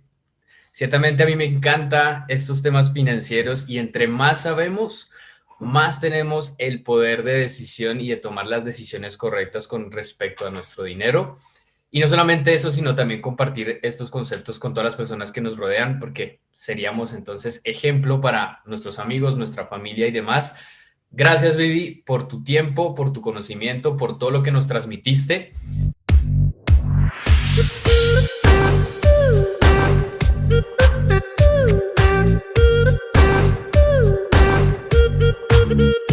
ciertamente a mí me encantan estos temas financieros y entre más sabemos, más tenemos el poder de decisión y de tomar las decisiones correctas con respecto a nuestro dinero. Y no solamente eso, sino también compartir estos conceptos con todas las personas que nos rodean, porque seríamos entonces ejemplo para nuestros amigos, nuestra familia y demás. Gracias, Vivi, por tu tiempo, por tu conocimiento, por todo lo que nos transmitiste. Thank you.